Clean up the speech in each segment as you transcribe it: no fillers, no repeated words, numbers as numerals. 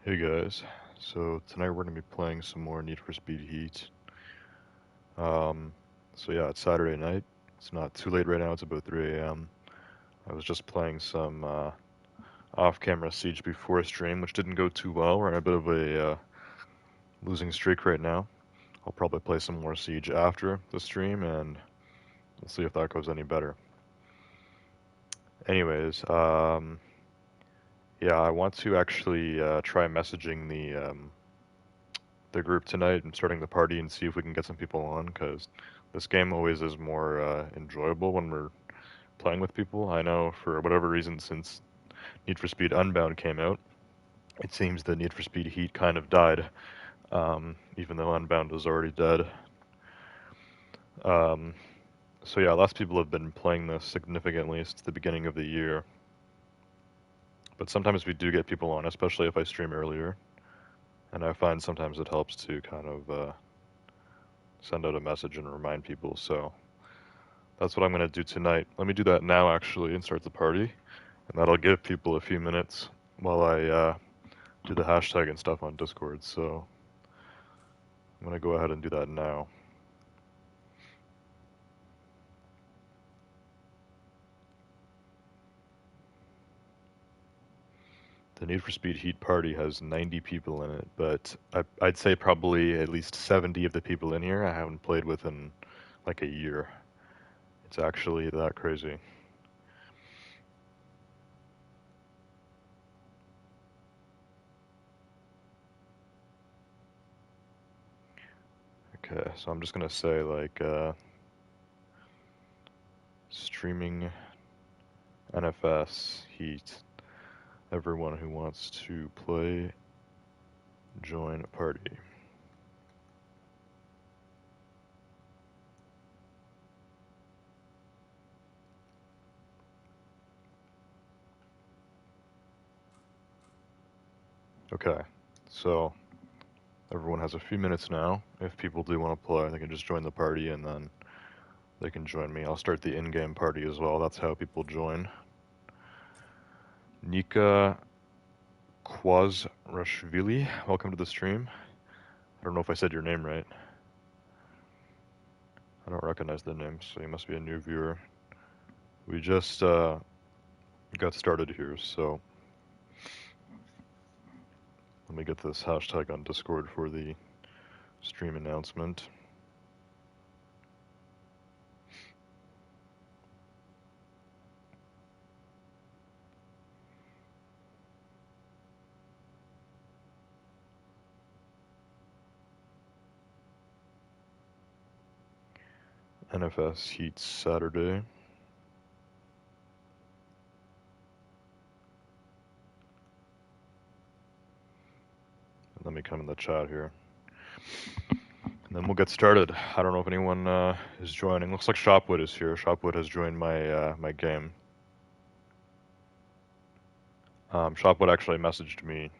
Hey guys, so tonight we're gonna be playing some more Need for Speed Heat. Um, so yeah, it's Saturday night. It's not too late right now. It's about 3 a.m. I was just playing some off-camera Siege before stream, which didn't go too well. We're on a bit of a losing streak right now. I'll probably play some more Siege after the stream, and we'll see if that goes any better. Anyways, yeah, I want to actually try messaging the group tonight and starting the party and see if we can get some people on, because this game always is more enjoyable when we're playing with people. I know for whatever reason, since Need for Speed Unbound came out, it seems the Need for Speed Heat kind of died, even though Unbound was already dead. Um, so yeah, less people have been playing this significantly since the beginning of the year. But sometimes we do get people on, especially if I stream earlier. And I find sometimes it helps to kind of send out a message and remind people. So that's what I'm going to do tonight. Let me do that now, actually, and start the party. And that'll give people a few minutes while I do the hashtag and stuff on Discord. So I'm going to go ahead and do that now. The Need for Speed Heat party has 90 people in it, but I'd say probably at least 70 of the people in here I haven't played with in like a year. It's actually that crazy. Okay, so I'm just going to say like streaming NFS Heat. Everyone who wants to play, join party. Okay, so everyone has a few minutes now. If people do want to play, they can just join the party and then they can join me. I'll start the in-game party as well. That's how people join. Nika Kwazrashvili, welcome to the stream. I don't know if I said your name right. I don't recognize the name, so you must be a new viewer. We just got started here, so let me get this hashtag on Discord for the stream announcement. NFS Heat Saturday. Let me come in the chat here. And then we'll get started. I don't know if anyone is joining. Looks like Shopwood is here. Shopwood has joined my my game. Shopwood actually messaged me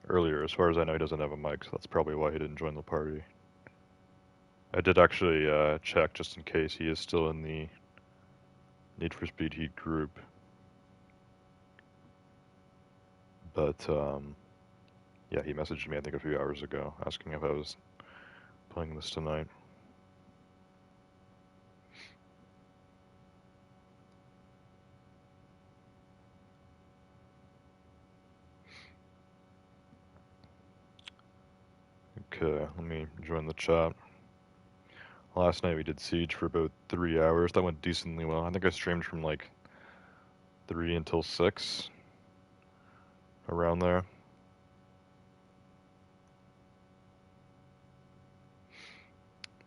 earlier. As far as I know, he doesn't have a mic, so that's probably why he didn't join the party. I did actually check just in case he is still in the Need for Speed Heat group. But yeah, he messaged me I think a few hours ago asking if I was playing this tonight. Okay, let me join the chat. Last night we did Siege for about 3 hours. That went decently well. I think I streamed from like 3 until 6, around there.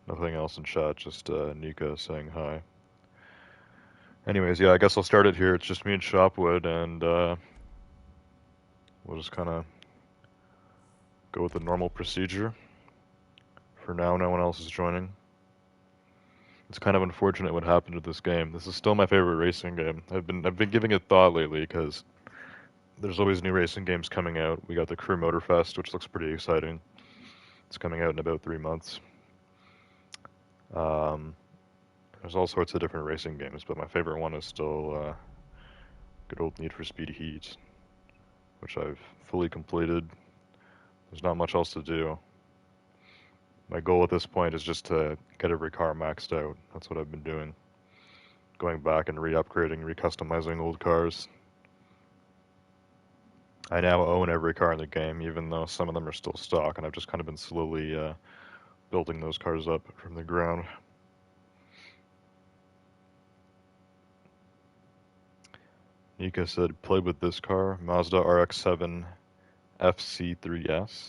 Nothing else in chat, just Nika saying hi. Anyways, yeah, I guess I'll start it here. It's just me and Shopwood, and we'll just kind of go with the normal procedure. For now, no one else is joining. It's kind of unfortunate what happened to this game. This is still my favorite racing game. I've been giving it thought lately because there's always new racing games coming out. We got the Crew Motorfest, which looks pretty exciting. It's coming out in about 3 months. There's all sorts of different racing games, but my favorite one is still good old Need for Speed Heat, which I've fully completed. There's not much else to do. My goal at this point is just to get every car maxed out. That's what I've been doing. Going back and re-upgrading, re-customizing old cars. I now own every car in the game, even though some of them are still stock, and I've just kind of been slowly building those cars up from the ground. Nika said, played with this car, Mazda RX-7 FC3S.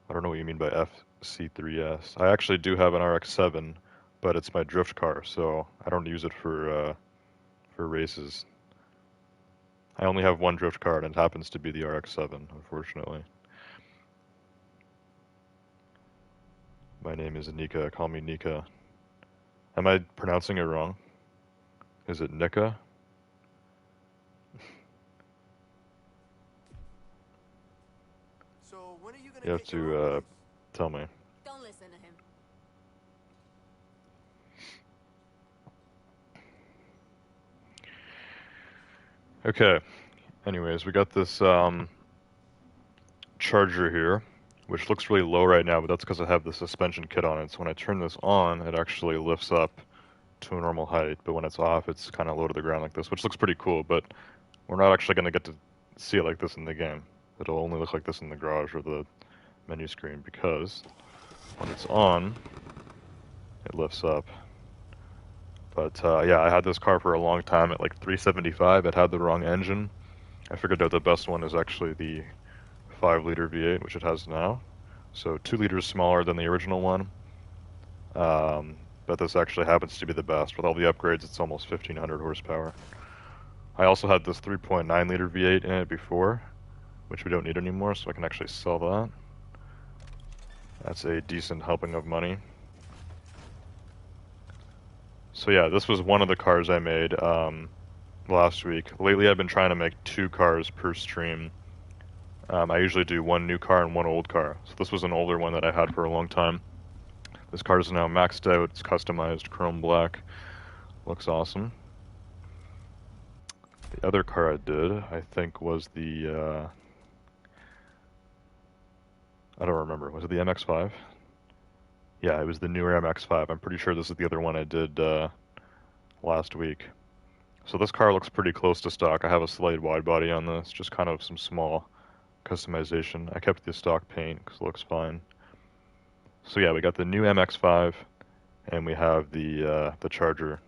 I don't know what you mean by FC3S. I actually do have an RX-7, but it's my drift car, so I don't use it for races. I only have one drift car, and it happens to be the RX-7, unfortunately. My name is Nika. Call me Nika. Am I pronouncing it wrong? Is it Nika? So when are you gonna You have get your own to place? tell me. Don't listen to him. Okay. Anyways, we got this charger here, which looks really low right now, but that's because I have the suspension kit on it. So when I turn this on, it actually lifts up to a normal height, but when it's off, it's kind of low to the ground like this, which looks pretty cool, but we're not actually going to get to see it like this in the game. It'll only look like this in the garage or the menu screen, because when it's on, it lifts up. But yeah, I had this car for a long time at like 375. It had the wrong engine. I figured out the best one is actually the 5-liter V8, which it has now. So 2 liters smaller than the original one. But this actually happens to be the best. With all the upgrades, it's almost 1500 horsepower. I also had this 3.9 liter V8 in it before, which we don't need anymore, so I can actually sell that. That's a decent helping of money. So yeah, this was one of the cars I made last week. Lately I've been trying to make 2 cars per stream. I usually do 1 new car and 1 old car. So this was an older one that I had for a long time. This car is now maxed out, it's customized, chrome black. Looks awesome. The other car I did, I think, was the, I don't remember, was it the MX-5? Yeah, it was the newer MX-5. I'm pretty sure this is the other one I did last week. So this car looks pretty close to stock. I have a slight wide body on this, just kind of some small customization. I kept the stock paint because it looks fine. So yeah, we got the new MX-5, and we have the Charger,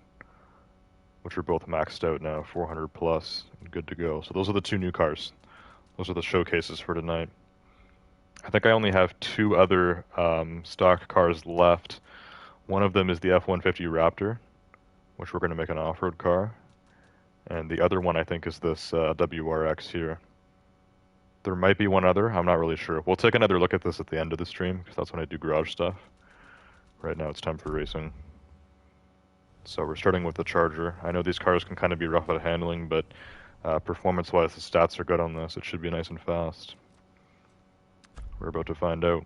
which are both maxed out now, 400 plus, and good to go. So those are the 2 new cars. Those are the showcases for tonight. I think I only have 2 other stock cars left. One of them is the F-150 Raptor, which we're going to make an off-road car. And the other one, I think, is this WRX here. There might be one other, I'm not really sure. We'll take another look at this at the end of the stream, because that's when I do garage stuff. Right now it's time for racing. So we're starting with the Charger. I know these cars can kind of be rough at handling, but performance-wise, the stats are good on this. It should be nice and fast. We're about to find out.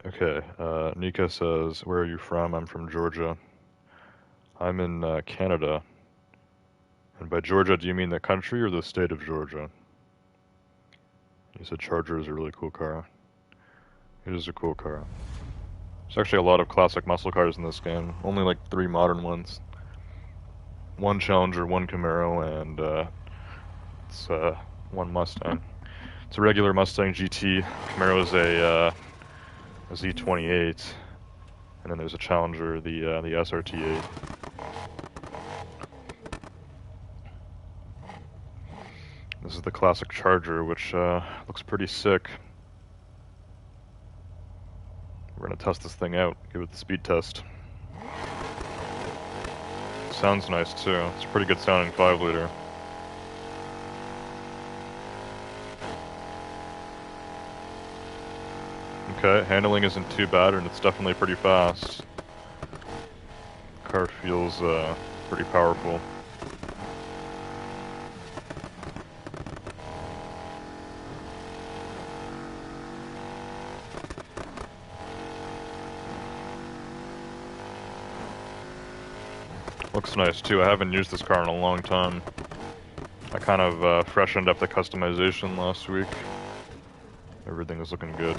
Okay, Nika says, where are you from? I'm from Georgia. I'm in Canada. And by Georgia, do you mean the country or the state of Georgia? He said Charger is a really cool car. It is a cool car. There's actually a lot of classic muscle cars in this game. Only like 3 modern ones. 1 Challenger, 1 Camaro, and it's 1 Mustang. It's a regular Mustang GT. Camaro is a Z28, and then there's a Challenger, the SRT8. This is the classic Charger, which looks pretty sick. We're gonna test this thing out, give it the speed test. Sounds nice too. It's a pretty good sounding 5-liter. Okay, handling isn't too bad, and it's definitely pretty fast. Car feels pretty powerful. Looks nice too. I haven't used this car in a long time. I kind of freshened up the customization last week. Everything is looking good.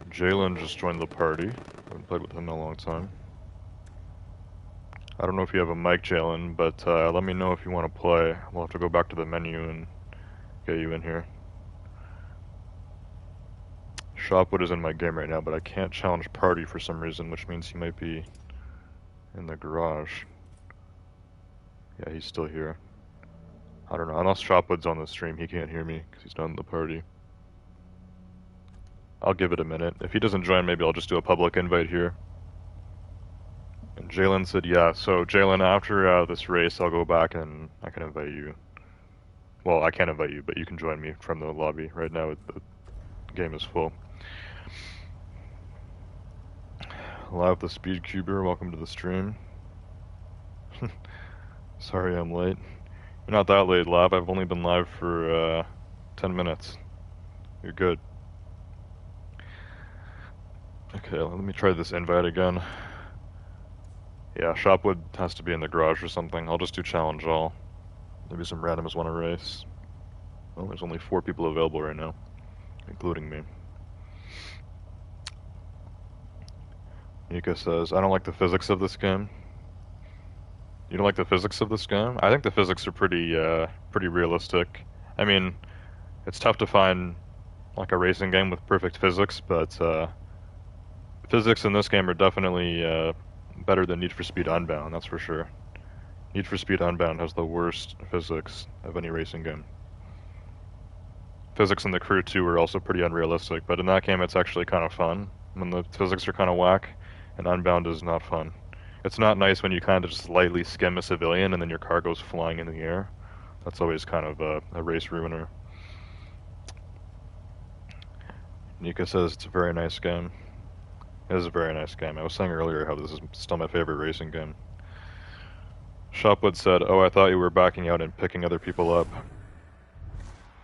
Jalen just joined the party. Haven't played with him in a long time. I don't know if you have a mic, Jalen, but let me know if you want to play. We'll have to go back to the menu and get you in here. Shopwood is in my game right now, but I can't challenge party for some reason, which means he might be in the garage. Yeah, he's still here. I don't know. Unless Shopwood's on the stream, he can't hear me because he's not in the party. I'll give it a minute. If he doesn't join, maybe I'll just do a public invite here. And Jalen said, yeah. So Jalen, after this race, I'll go back and I can invite you. Well, I can't invite you, but you can join me from the lobby. Right now, the game is full. Live the Speed Cuber, welcome to the stream. Sorry I'm late. You're not that late, Lab. I've only been live for 10 minutes. You're good. Okay, let me try this invite again. Yeah, Shopwood has to be in the garage or something. I'll just do challenge all. Maybe some randoms want to race. Well, there's only 4 people available right now, including me. Nika says, I don't like the physics of this game. You don't like the physics of this game? I think the physics are pretty realistic. I mean, it's tough to find like a racing game with perfect physics, but physics in this game are definitely better than Need for Speed Unbound, that's for sure. Need for Speed Unbound has the worst physics of any racing game. Physics in The Crew 2 are also pretty unrealistic, but in that game it's actually kind of fun when the physics are kind of whack, and Unbound is not fun. It's not nice when you kind of just lightly skim a civilian and then your car goes flying in the air. That's always kind of a race ruiner. Nika says it's a very nice game. It is a very nice game. I was saying earlier how this is still my favorite racing game. Shopwood said, oh, I thought you were backing out and picking other people up.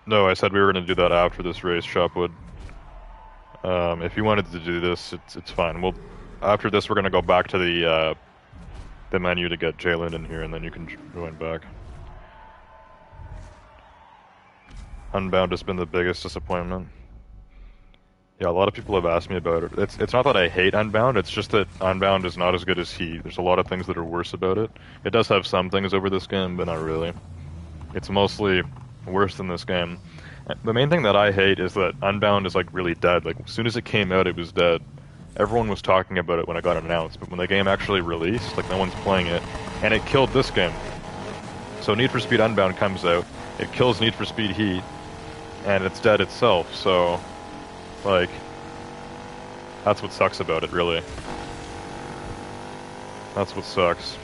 No, I said we were going to do that after this race, Shopwood. If you wanted to do this, it's fine. After this, we're going to go back to the menu to get Jalen in here, and then you can join back. Unbound has been the biggest disappointment. Yeah, a lot of people have asked me about it. It's not that I hate Unbound, it's just that Unbound is not as good as Heat. There's a lot of things that are worse about it. It does have some things over this game, but not really. It's mostly worse than this game. The main thing that I hate is that Unbound is like really dead. Like, as soon as it came out, it was dead. Everyone was talking about it when it got announced, but when the game actually released, like, no one's playing it, and it killed this game. So Need for Speed Unbound comes out, it kills Need for Speed Heat, and it's dead itself, so, like, that's what sucks about it, really. That's what sucks.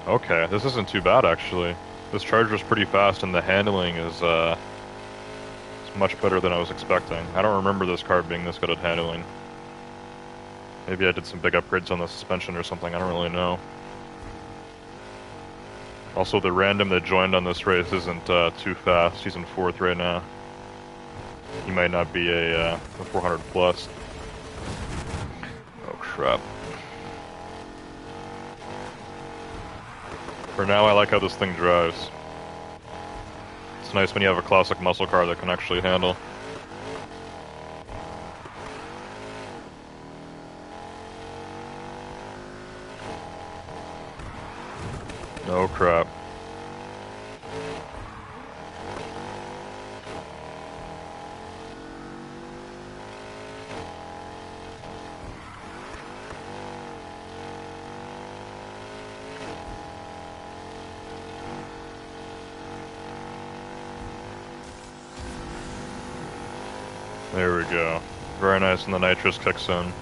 Okay, this isn't too bad, actually. This Charger's pretty fast, and the handling is much better than I was expecting. I don't remember this car being this good at handling. Maybe I did some big upgrades on the suspension or something, I don't really know. Also, the random that joined on this race isn't too fast. He's in 4th right now. He might not be a 400 plus. Oh crap. For now, I like how this thing drives. It's nice when you have a classic muscle car that can actually handle. Oh crap. There we go. Very nice, and the nitrous kicks in.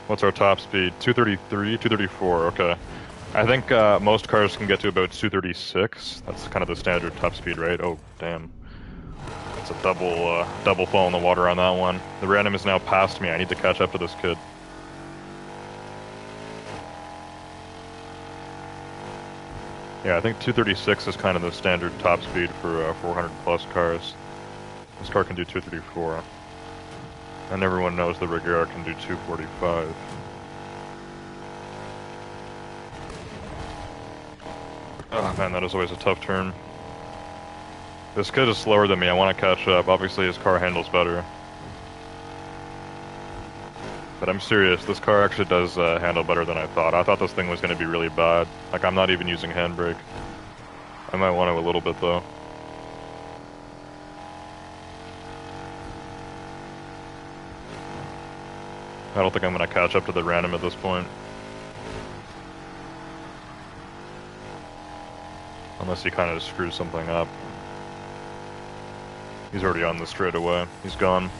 What's our top speed? 233, 234, okay. I think most cars can get to about 236. That's kind of the standard top speed, right? Oh, damn. That's a double fall in the water on that one. The random is now past me. I need to catch up to this kid. Yeah, I think 236 is kind of the standard top speed for 400 plus cars. This car can do 234. And everyone knows the Regera can do 245. Oh man, that is always a tough turn. This kid is slower than me, I want to catch up. Obviously his car handles better. But I'm serious, this car actually does handle better than I thought. I thought this thing was going to be really bad. Like, I'm not even using handbrake. I might want to a little bit though. I don't think I'm going to catch up to the random at this point. Unless he kind of screws something up. He's already on the straightaway. He's gone.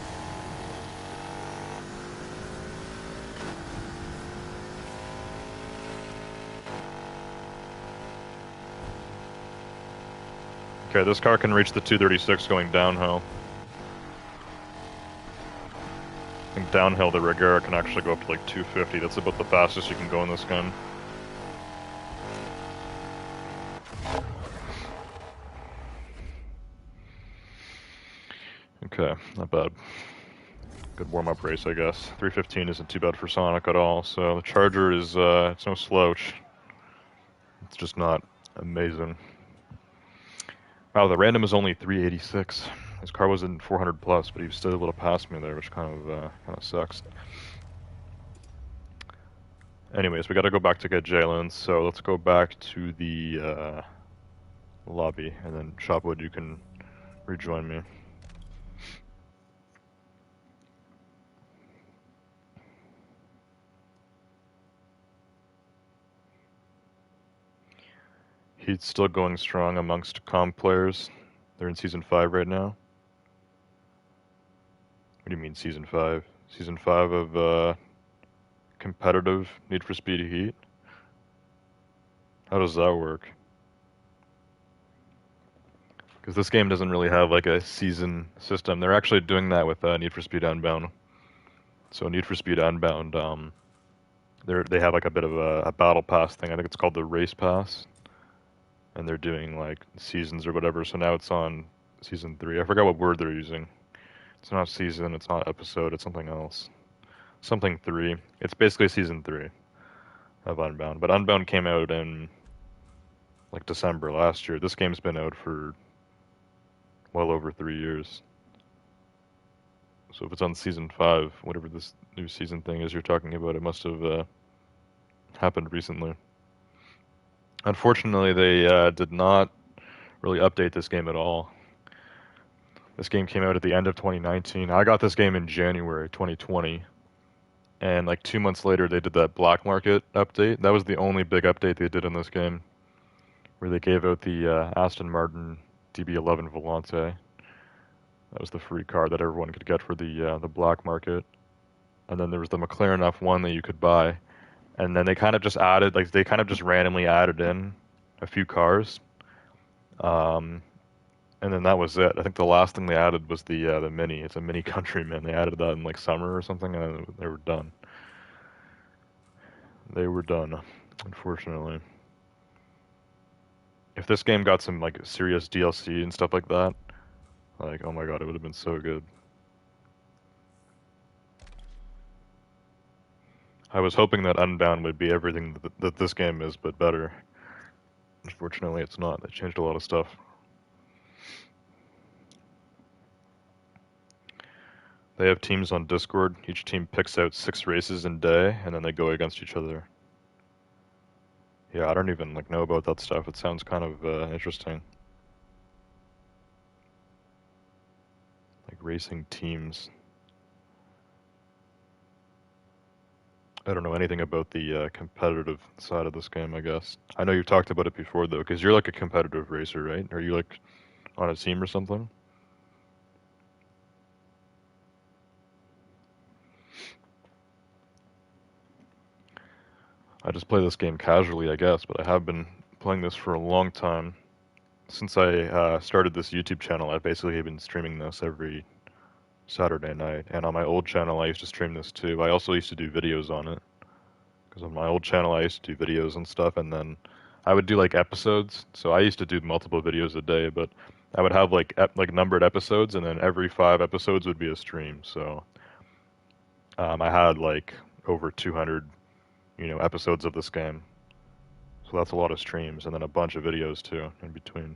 Okay, this car can reach the 236 going downhill. I think downhill the Regera can actually go up to like 250. That's about the fastest you can go in this gun. Okay, not bad. Good warm-up race, I guess. 315 isn't too bad for Sonic at all, so the Charger is, it's no slouch. It's just not amazing. Wow, the random is only 386. His car was in 400 plus, but he was still able to pass me there, which kind of sucks. Anyways, we gotta go back to get Jalen, so let's go back to the lobby, and then Chopwood, you can rejoin me. He's still going strong amongst comp players. They're in Season 5 right now. What do you mean Season 5? Season 5 of competitive Need for Speed Heat? How does that work? Because this game doesn't really have like a season system. They're actually doing that with Need for Speed Unbound. So Need for Speed Unbound, they have like a bit of a battle pass thing. I think it's called the race pass, and they're doing like seasons or whatever. So now it's on season 3. I forgot what word they're using. It's not season. It's not episode. It's something else. Something 3. It's basically season 3 of Unbound. But Unbound came out in like December last year. This game's been out for well over 3 years. So if it's on season 5, whatever this new season thing is you're talking about, it must have happened recently. Unfortunately, they did not really update this game at all. This game came out at the end of 2019. I got this game in January 2020. And like 2 months later, they did that Black Market update. That was the only big update they did in this game, where they gave out the Aston Martin DB11 Volante. That was the free car that everyone could get for the Black Market. And then there was the McLaren F1 that you could buy. And then they kind of just added, like they kind of just randomly added in a few cars. And then that was it. I think the last thing they added was the Mini. It's a Mini Countryman. They added that in like summer or something, and they were done. They were done, unfortunately. If this game got some like serious DLC and stuff like that, like oh my god, it would have been so good. I was hoping that Unbound would be everything that this game is, but better. Unfortunately, it's not. They changed a lot of stuff. They have teams on Discord. Each team picks out 6 races in a day, and then they go against each other. Yeah, I don't even like know about that stuff. It sounds kind of interesting. Like racing teams. I don't know anything about the competitive side of this game, I guess. I know you've talked about it before, though, because you're like a competitive racer, right? Are you like on a team or something? I just play this game casually, I guess, but I have been playing this for a long time. Since I started this YouTube channel, I've basically been streaming this every Saturday night. And on my old channel, I used to stream this too. I also used to do videos on it. Because on my old channel, I used to do videos and stuff, and then I would do like episodes. So I used to do multiple videos a day, but I would have like like numbered episodes, and then every 5 episodes would be a stream. So I had like over 200, episodes of this game. So that's a lot of streams, and then a bunch of videos too in between.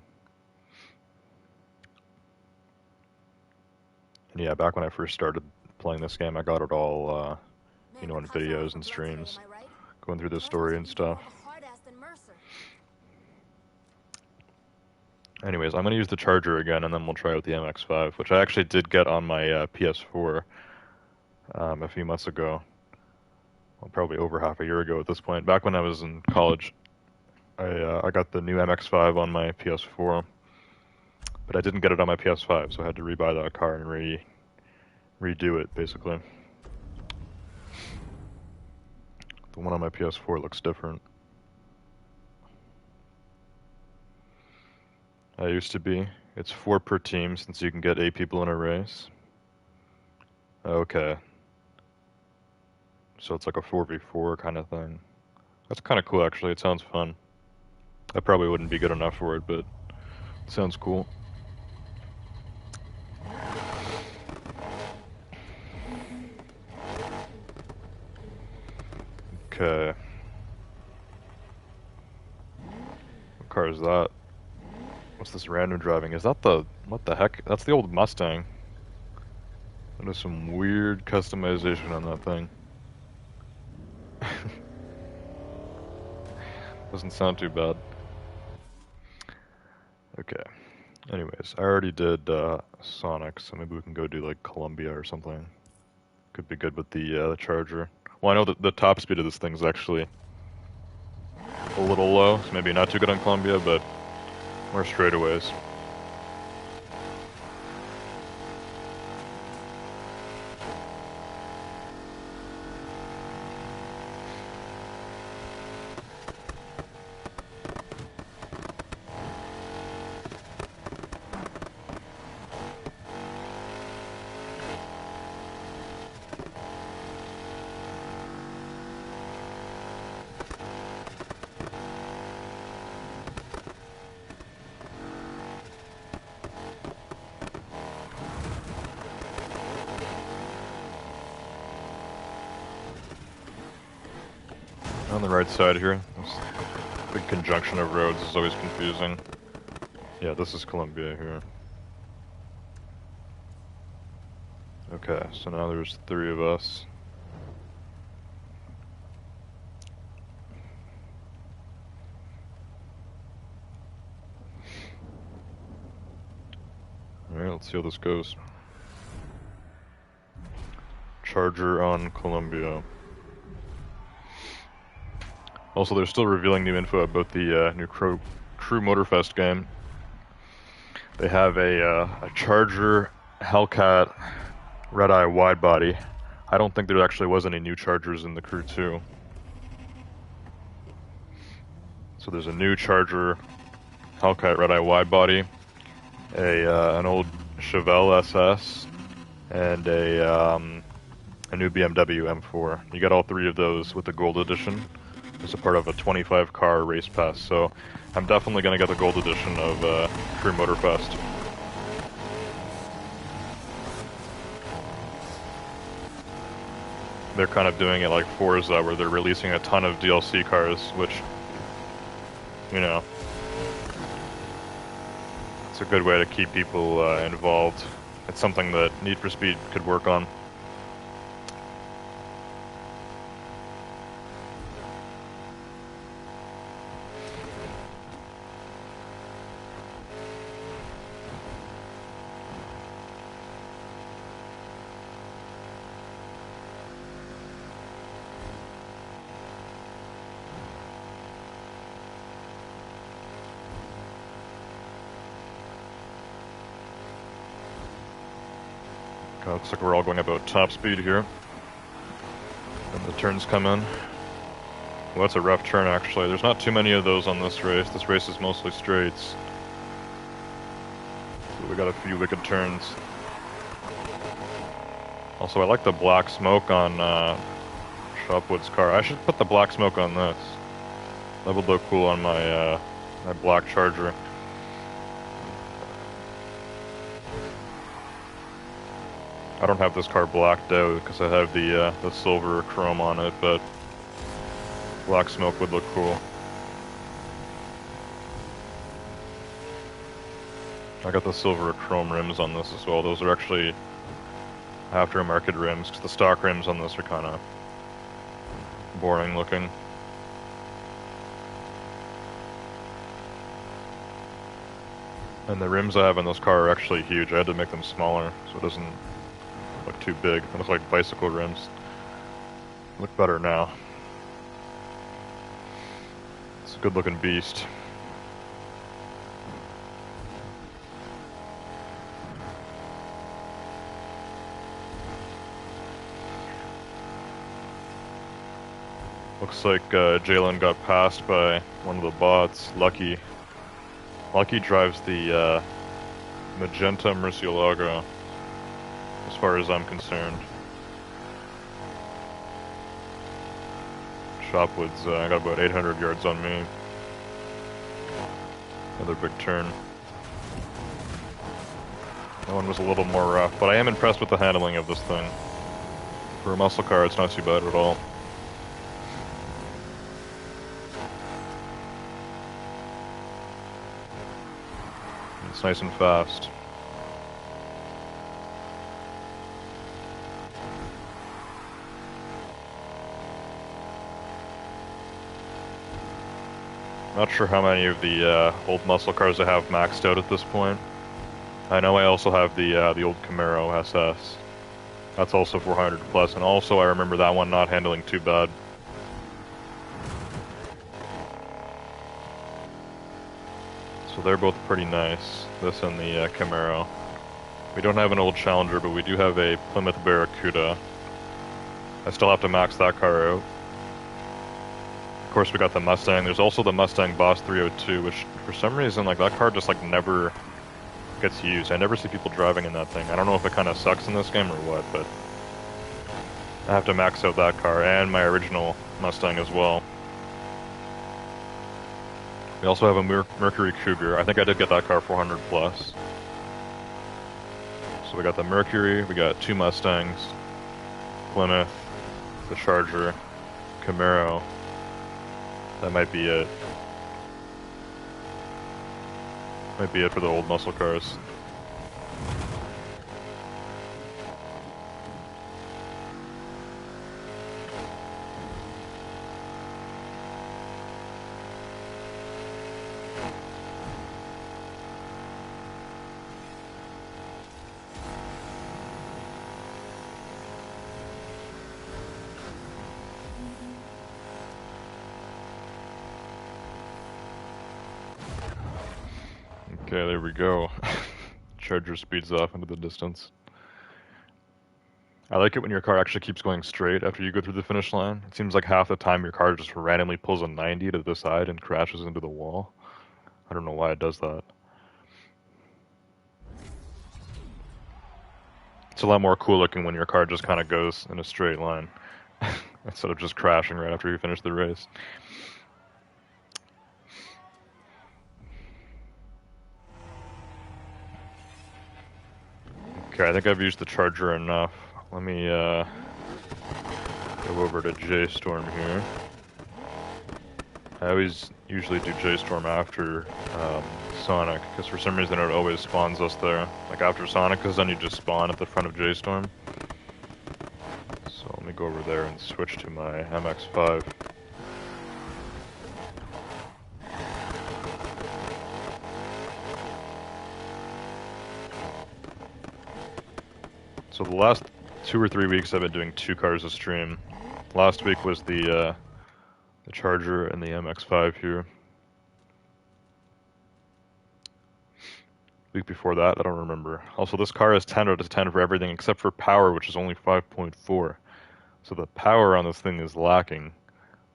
And yeah, back when I first started playing this game, I got it all, in videos and streams, going through the story and stuff. Anyways, I'm going to use the charger again, and then we'll try out the MX-5, which I actually did get on my PS4 a few months ago. Well, probably over half a year ago at this point. Back when I was in college, I got the new MX-5 on my PS4, but I didn't get it on my PS5, so I had to rebuy that car and redo it, basically. The one on my PS4 looks different. I used to be. It's 4 per team since you can get 8 people in a race. Okay. So it's like a 4v4 kind of thing. That's kind of cool, actually. It sounds fun. I probably wouldn't be good enough for it, but it sounds cool. Okay. What car is that? What's this random driving? Is that what the heck? That's the old Mustang. That is some weird customization on that thing. Doesn't sound too bad. Okay. Anyways, I already did Sonic, so maybe we can go do like Columbia or something. Could be good with the Charger. Well, I know that the top speed of this thing is actually a little low, so maybe not too good on Columbia, but more straightaways. On the right side here, this big conjunction of roads is always confusing. Yeah, this is Columbia here. Okay, so now there's 3 of us. Alright, let's see how this goes. Charger on Columbia. Also, they're still revealing new info about the new Crew Motorfest game. They have a Charger Hellcat Red-Eye wide body. I don't think there actually was any new Chargers in the Crew 2. So there's a new Charger Hellcat Red-Eye wide body, an old Chevelle SS, and a new BMW M4. You got all 3 of those with the Gold Edition as a part of a 25 car race pass, so I'm definitely going to get the Gold Edition of Crew Motorfest. They're kind of doing it like Forza, where they're releasing a ton of DLC cars, which, it's a good way to keep people involved. It's something that Need for Speed could work on. Looks like we're all going about top speed here. And the turns come in. Well, that's a rough turn, actually. There's not too many of those on this race. This race is mostly straights. So we got a few wicked turns. Also, I like the black smoke on Shopwood's car. I should put the black smoke on this. That would look cool on my my black Charger. I don't have this car blacked out because I have the silver chrome on it, but black smoke would look cool. I got the silver chrome rims on this as well. Those are actually aftermarket rims, because the stock rims on this are kind of boring looking. And the rims I have in this car are actually huge. I had to make them smaller so it doesn't look too big. They look like bicycle rims. Look better now. It's a good looking beast. Looks like Jalen got passed by one of the bots. Lucky drives the magenta Murcielago, as far as I'm concerned. Shopwood's got about 800 yards on me. Another big turn. That one was a little more rough, but I am impressed with the handling of this thing. For a muscle car, it's not too bad at all. It's nice and fast. Not sure how many of the old muscle cars I have maxed out at this point. I know I also have the old Camaro SS. That's also 400 plus, and also I remember that one not handling too bad. So they're both pretty nice, this and the Camaro. We don't have an old Challenger, but we do have a Plymouth Barracuda. I still have to max that car out. Of course, we got the Mustang. There's also the Mustang Boss 302, which for some reason, like, that car just like never gets used. I never see people driving in that thing. I don't know if it kind of sucks in this game or what, but I have to max out that car and my original Mustang as well. We also have a Mercury Cougar. I think I did get that car 400 plus. So we got the Mercury, we got two Mustangs, Plymouth, the Charger, Camaro. That might be it. Might be it for the old muscle cars. Okay, there we go. Charger speeds off into the distance. I like it when your car actually keeps going straight after you go through the finish line. It seems like half the time your car just randomly pulls a 90 to the side and crashes into the wall. I don't know why it does that. It's a lot more cool looking when your car just kind of goes in a straight line instead of just crashing right after you finish the race. Okay, I think I've used the Charger enough. Let me go over to J-Storm here. I always usually do J-Storm after Sonic, because for some reason it always spawns us there. Like after Sonic, because then you just spawn at the front of J-Storm. So let me go over there and switch to my MX-5. So the last 2 or 3 weeks I've been doing 2 cars a stream. Last week was the Charger and the MX-5 here. Week before that, I don't remember. Also, this car is 10 out of 10 for everything except for power, which is only 5.4. So the power on this thing is lacking.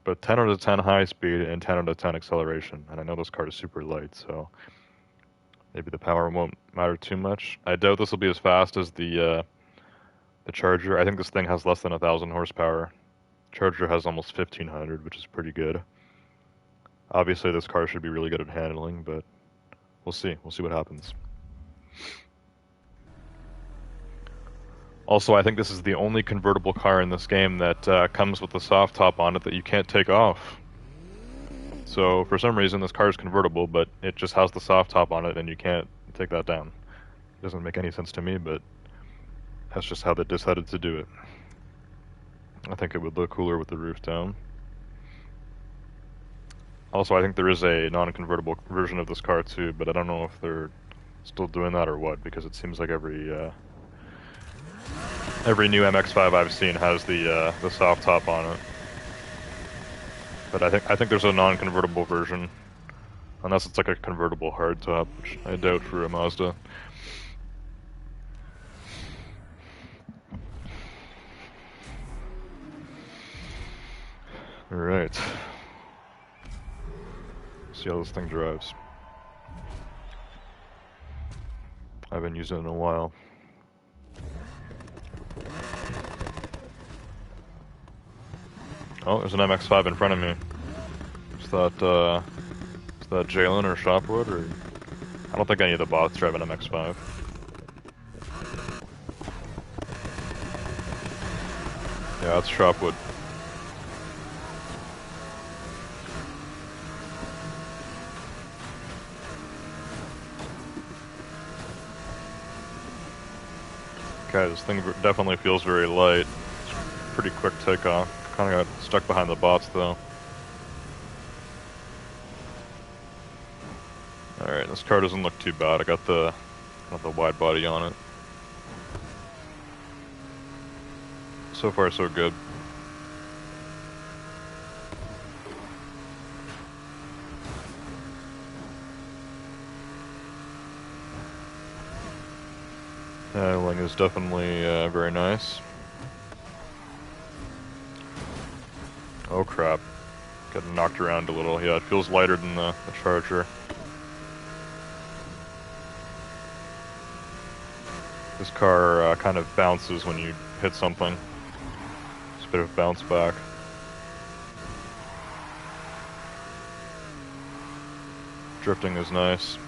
But 10 out of 10 high speed and 10 out of 10 acceleration. And I know this car is super light, so maybe the power won't matter too much. I doubt this will be as fast as the Charger. I think this thing has less than 1,000 horsepower. Charger has almost 1,500, which is pretty good. Obviously, this car should be really good at handling, but we'll see. We'll see what happens. Also, I think this is the only convertible car in this game that comes with a soft top on it that you can't take off. So, for some reason, this car is convertible, but it just has the soft top on it, and you can't take that down. It doesn't make any sense to me, but that's just how they decided to do it. I think it would look cooler with the roof down. Also, I think there is a non-convertible version of this car too, but I don't know if they're still doing that or what, because it seems like every new MX-5 I've seen has the soft top on it. But I think there's a non-convertible version, unless it's like a convertible hardtop, which I doubt for a Mazda. Alright. See how this thing drives. I haven't used it in a while. Oh, there's an MX-5 in front of me. Is that Jalen or Shopwood, or... I don't think any of the bots drive an MX-5. Yeah, that's Shopwood. Okay, this thing definitely feels very light. Pretty quick takeoff. Kind of got stuck behind the bots though. Alright, this car doesn't look too bad. I got the wide body on it. So far so good. Handling is definitely very nice. Oh crap. Getting knocked around a little. Yeah, it feels lighter than the Charger. This car kind of bounces when you hit something. It's a bit of bounce back. Drifting is nice.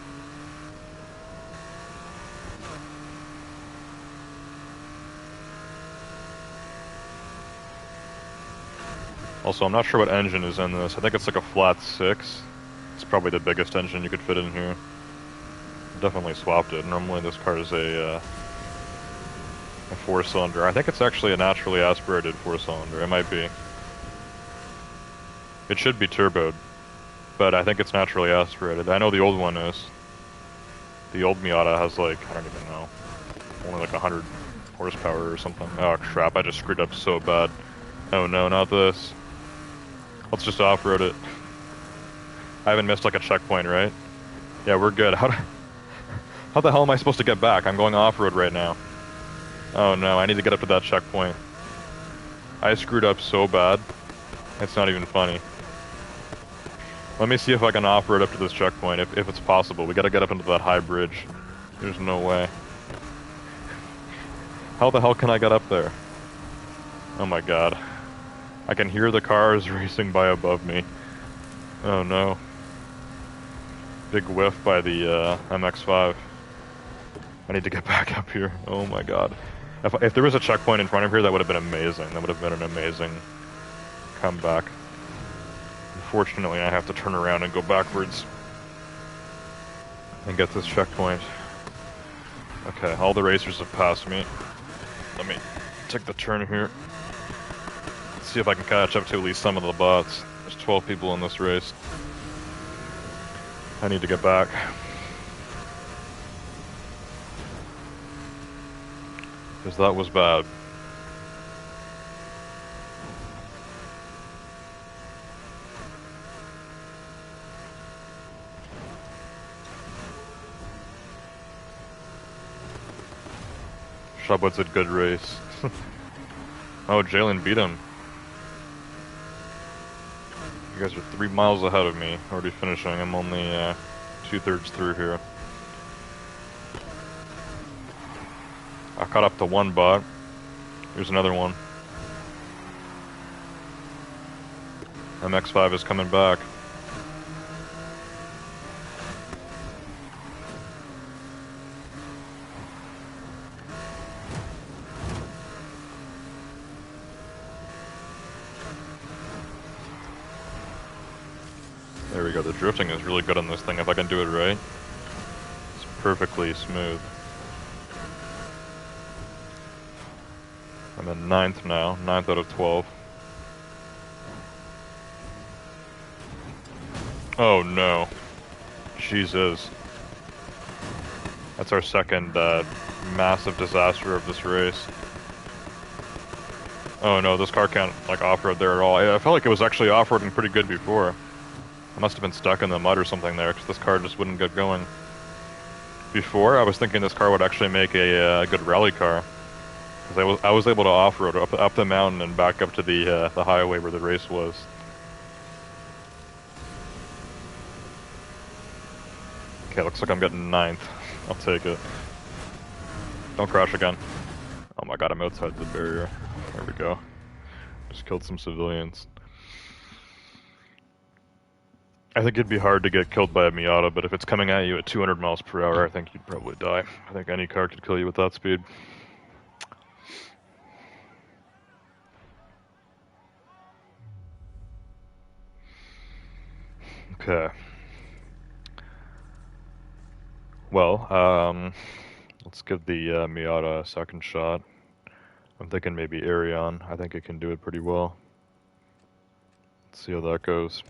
Also, I'm not sure what engine is in this. I think it's like a flat 6. It's probably the biggest engine you could fit in here. Definitely swapped it. Normally this car is a 4-cylinder. I think it's actually a naturally aspirated 4-cylinder. It might be. It should be turboed, but I think it's naturally aspirated. I know the old one is. The old Miata has like, I don't even know, only like 100 horsepower or something. Oh crap, I just screwed up so bad. Oh no, not this. Let's just off-road it. I haven't missed like a checkpoint, right? Yeah, we're good. How the hell am I supposed to get back? I'm going off-road right now. Oh no, I need to get up to that checkpoint. I screwed up so bad. It's not even funny. Let me see if I can off-road up to this checkpoint, if it's possible. We gotta get up into that high bridge. There's no way. How the hell can I get up there? Oh my god. I can hear the cars racing by above me. Oh no. Big whiff by the MX-5. I need to get back up here. Oh my god. If there was a checkpoint in front of here, that would have been amazing. That would have been an amazing comeback. Unfortunately, I have to turn around and go backwards and get this checkpoint. Okay, all the racers have passed me. Let me take the turn here. Let's see if I can catch up to at least some of the bots. There's 12 people in this race. I need to get back. Because that was bad. Shopwood's a good race. Oh, Jalen beat him. You guys are 3 miles ahead of me, already finishing. I'm only 2/3 through here. I caught up to one bot. Here's another one. MX-5 is coming back. we go. The drifting is really good on this thing if I can do it right. It's perfectly smooth. I'm in 9th now, 9th out of 12. Oh no. Jesus. That's our second massive disaster of this race. Oh no, this car can't like off-road there at all. I felt like it was actually off-roading pretty good before. I must have been stuck in the mud or something there, because this car just wouldn't get going. Before, I was thinking this car would actually make a good rally car. Because I was able to off-road up the mountain and back up to the highway where the race was. Okay, looks like I'm getting 9th. I'll take it. Don't crash again. Oh my god, I'm outside the barrier. There we go. Just killed some civilians. I think it'd be hard to get killed by a Miata, but if it's coming at you at 200 miles per hour, I think you'd probably die. I think any car could kill you with that speed. Okay. Well, let's give the Miata a second shot. I'm thinking maybe Arion. I think it can do it pretty well. Let's see how that goes.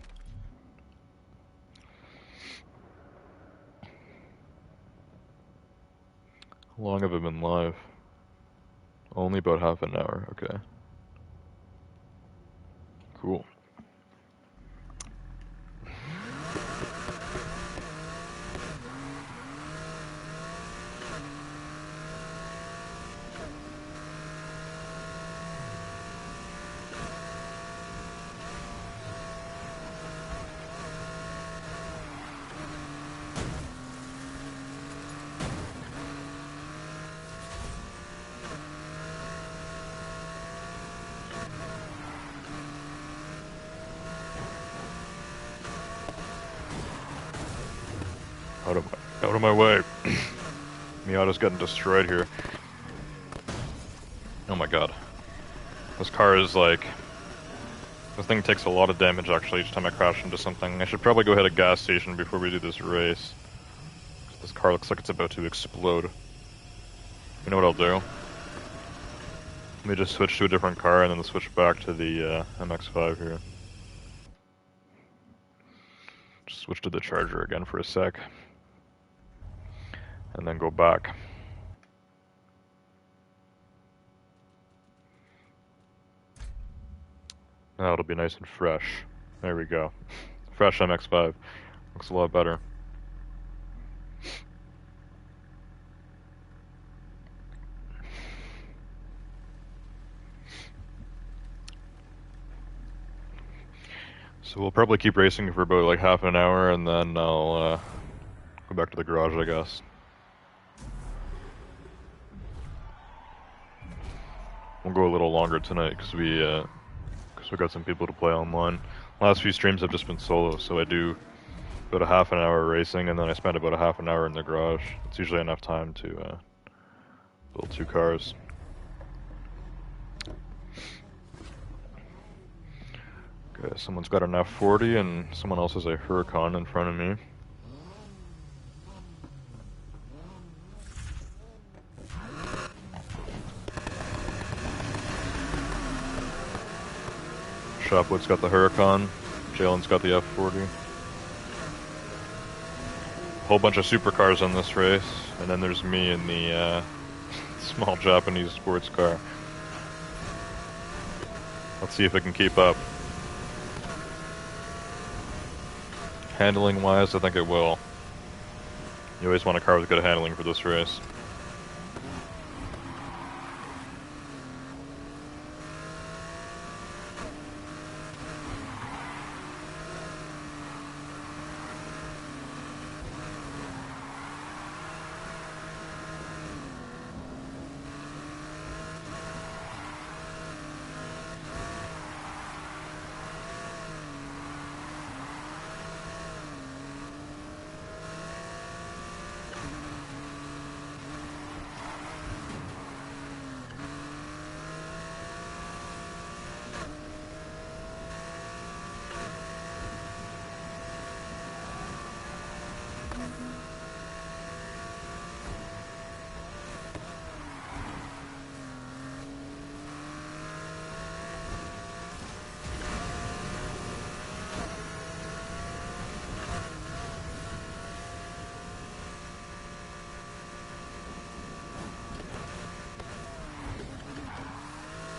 How long have I been live? Only about half an hour, okay. Cool. Out of my way. Miata's getting destroyed here. Oh my god. This car is like... This thing takes a lot of damage actually each time I crash into something. I should probably go hit a gas station before we do this race. This car looks like it's about to explode. You know what I'll do? Let me just switch to a different car and then switch back to the MX-5 here. Just switch to the Charger again for a sec. And then go back. Now it'll be nice and fresh. There we go. Fresh MX-5. Looks a lot better. So we'll probably keep racing for about like half an hour and then I'll go back to the garage, I guess. We'll go a little longer tonight because we got some people to play online. Last few streams have just been solo, so I do about a half an hour racing and then I spend about a half an hour in the garage. It's usually enough time to build 2 cars. Okay, someone's got an F40 and someone else has a Huracan in front of me. Shopwood's got the Huracan, Jalen's got the F40. Whole bunch of supercars in this race, and then there's me in the small Japanese sports car. Let's see if it can keep up. Handling wise, I think it will. You always want a car with good handling for this race.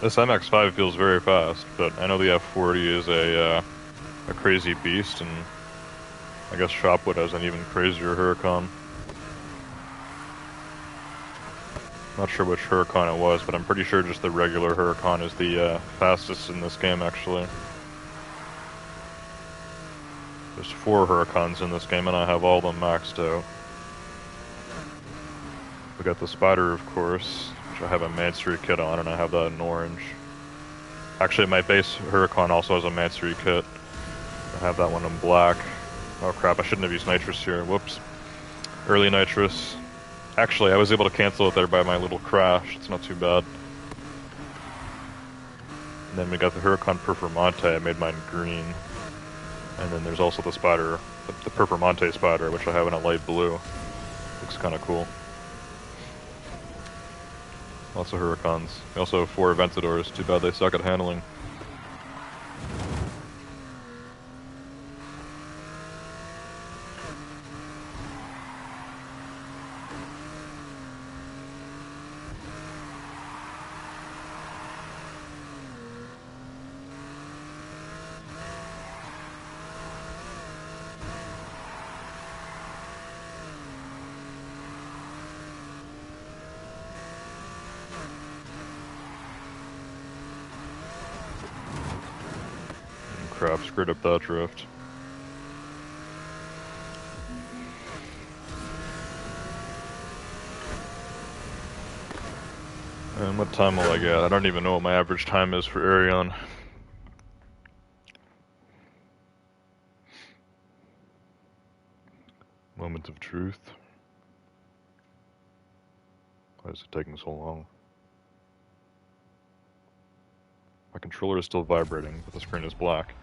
This MX-5 feels very fast, but I know the F40 is a crazy beast, and I guess Shopwood has an even crazier Huracan. Not sure which Huracan it was, but I'm pretty sure just the regular Huracan is the fastest in this game, actually. There's 4 Huracans in this game, and I have all of them maxed out. We got the Spider, of course, which I have a Mansory kit on, and I have that in orange. Actually, my base Huracan also has a Mansory kit. I have that one in black. Oh crap, I shouldn't have used nitrous here. Whoops. Early nitrous. Actually, I was able to cancel it there by my little crash. It's not too bad. And then we got the Huracan Performante. I made mine green. And then there's also the Spider, the Performante Spider, which I have in a light blue. Looks kind of cool. Lots of Huracans. We also have 4 Aventadors. Too bad they suck at handling. Crap, screwed up that drift. And what time will I get? I don't even know what my average time is for Arion. Moment of truth. Why is it taking so long? My controller is still vibrating, but the screen is black.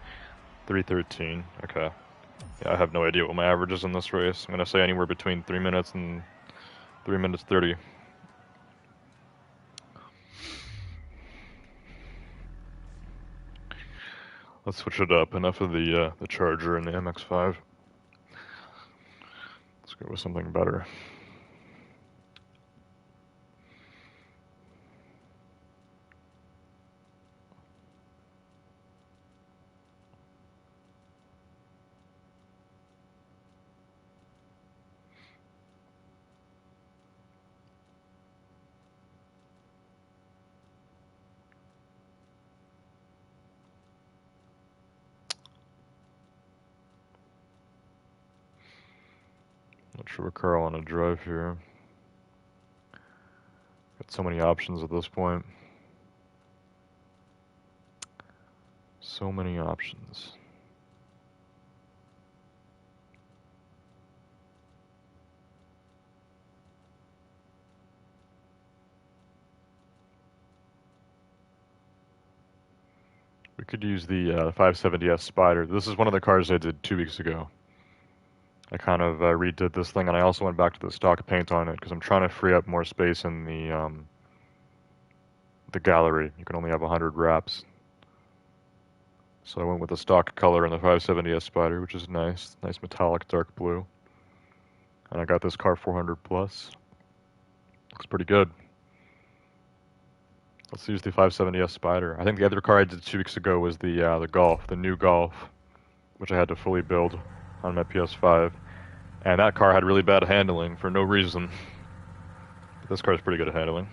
3:13, okay. Yeah, I have no idea what my average is in this race. I'm gonna say anywhere between 3 minutes and 3 minutes 30. Let's switch it up. Enough of the Charger and the MX-5. Let's go with something better. Not sure what car I want to drive here. Got so many options at this point. So many options. We could use the 570S Spider. This is one of the cars I did 2 weeks ago. I kind of redid this thing, and I also went back to the stock paint on it because I'm trying to free up more space in the gallery. You can only have 100 wraps. So I went with the stock color in the 570S Spider, which is nice. Nice metallic dark blue. And I got this car 400 plus. Looks pretty good. Let's use the 570S Spider. I think the other car I did 2 weeks ago was the Golf, the new Golf, which I had to fully build on my PS5. And that car had really bad handling for no reason. But this car is pretty good at handling.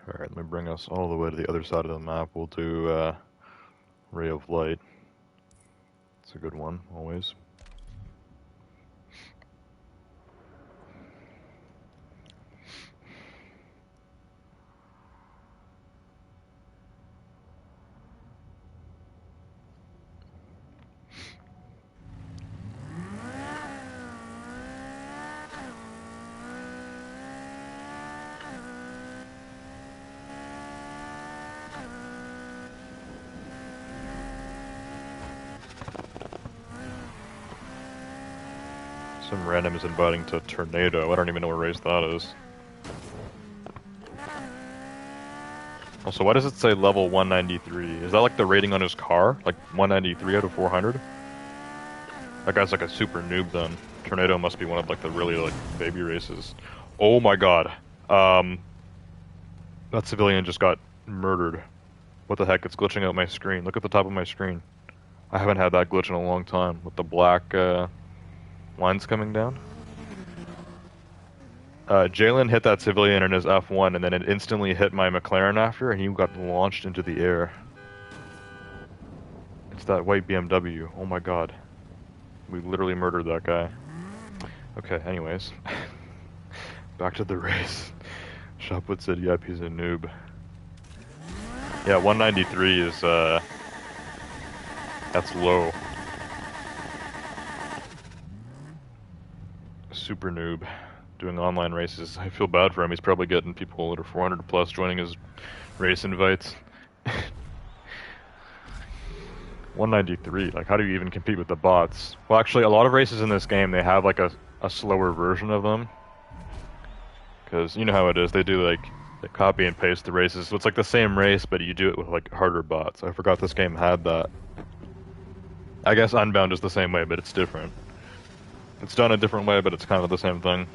Alright, let me bring us all the way to the other side of the map. We'll do Ray of Light. It's a good one, always. Some random is inviting to Tornado. I don't even know what race that is. Also, why does it say level 193? Is that like the rating on his car? Like 193 out of 400? That guy's like a super noob then. Tornado must be one of like the really like baby races. Oh my god. That civilian just got murdered. What the heck? It's glitching out my screen. Look at the top of my screen. I haven't had that glitch in a long time with the black lines coming down. Jalen hit that civilian in his F1 and then it instantly hit my McLaren after and he got launched into the air. It's that white BMW. Oh my god. We literally murdered that guy. Okay, anyways. Back to the race. Shopwood said, yep, he's a noob. Yeah, 193 is, that's low. Super noob. Doing online races. I feel bad for him. He's probably getting people that are 400 plus joining his race invites. 193, like how do you even compete with the bots? Well, actually, a lot of races in this game, they have like a slower version of them. Because you know how it is, they do like, they copy and paste the races. So it's like the same race, but you do it with like harder bots. I forgot this game had that. I guess Unbound is the same way, but it's different. It's done a different way, but it's kind of the same thing.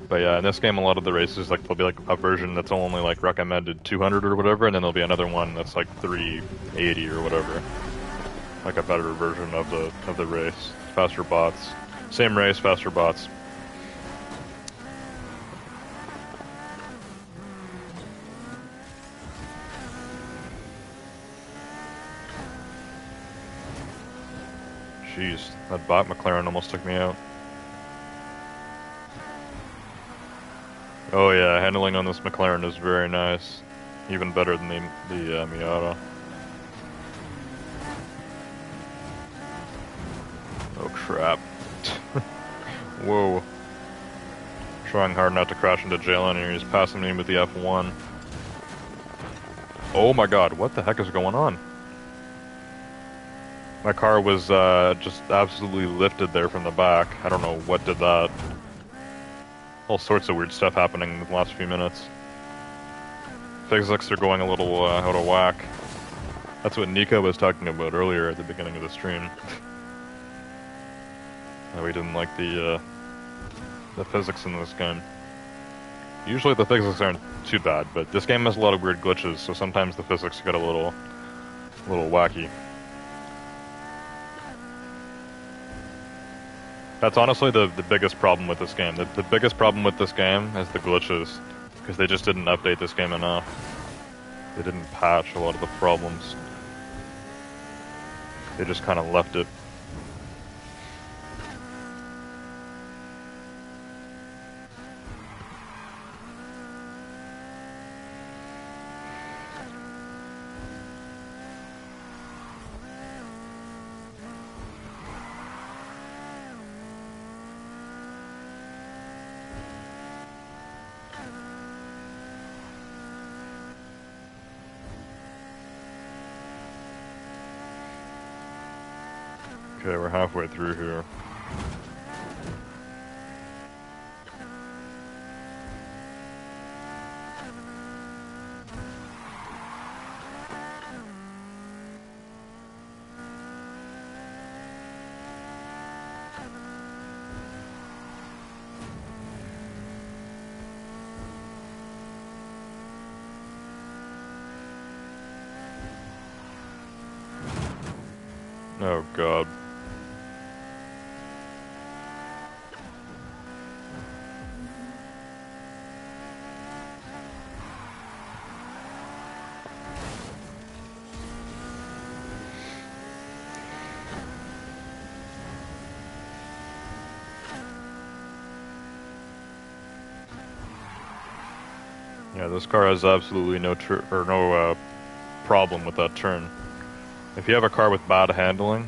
But yeah, in this game, a lot of the races, like, there'll be like a version that's only like recommended 200 or whatever, and then there'll be another one that's like 380 or whatever. Like a better version of the race. Faster bots. Same race, faster bots. Jeez, that bot McLaren almost took me out. Oh yeah, handling on this McLaren is very nice. Even better than the Miata. Oh crap. Whoa. Trying hard not to crash into Jalen here, he's passing me with the F1. Oh my god, what the heck is going on? My car was just absolutely lifted there from the back. I don't know what did that. All sorts of weird stuff happening in the last few minutes. Physics are going a little out of whack. That's what Nico was talking about earlier at the beginning of the stream. How we didn't like the physics in this game. Usually the physics aren't too bad, but this game has a lot of weird glitches, so sometimes the physics get a little wacky. That's honestly the biggest problem with this game. The biggest problem with this game is the glitches, because they just didn't update this game enough. They didn't patch a lot of the problems. They just kind of left it. Okay, we're halfway through here. Oh god. Yeah, this car has absolutely no problem with that turn. If you have a car with bad handling,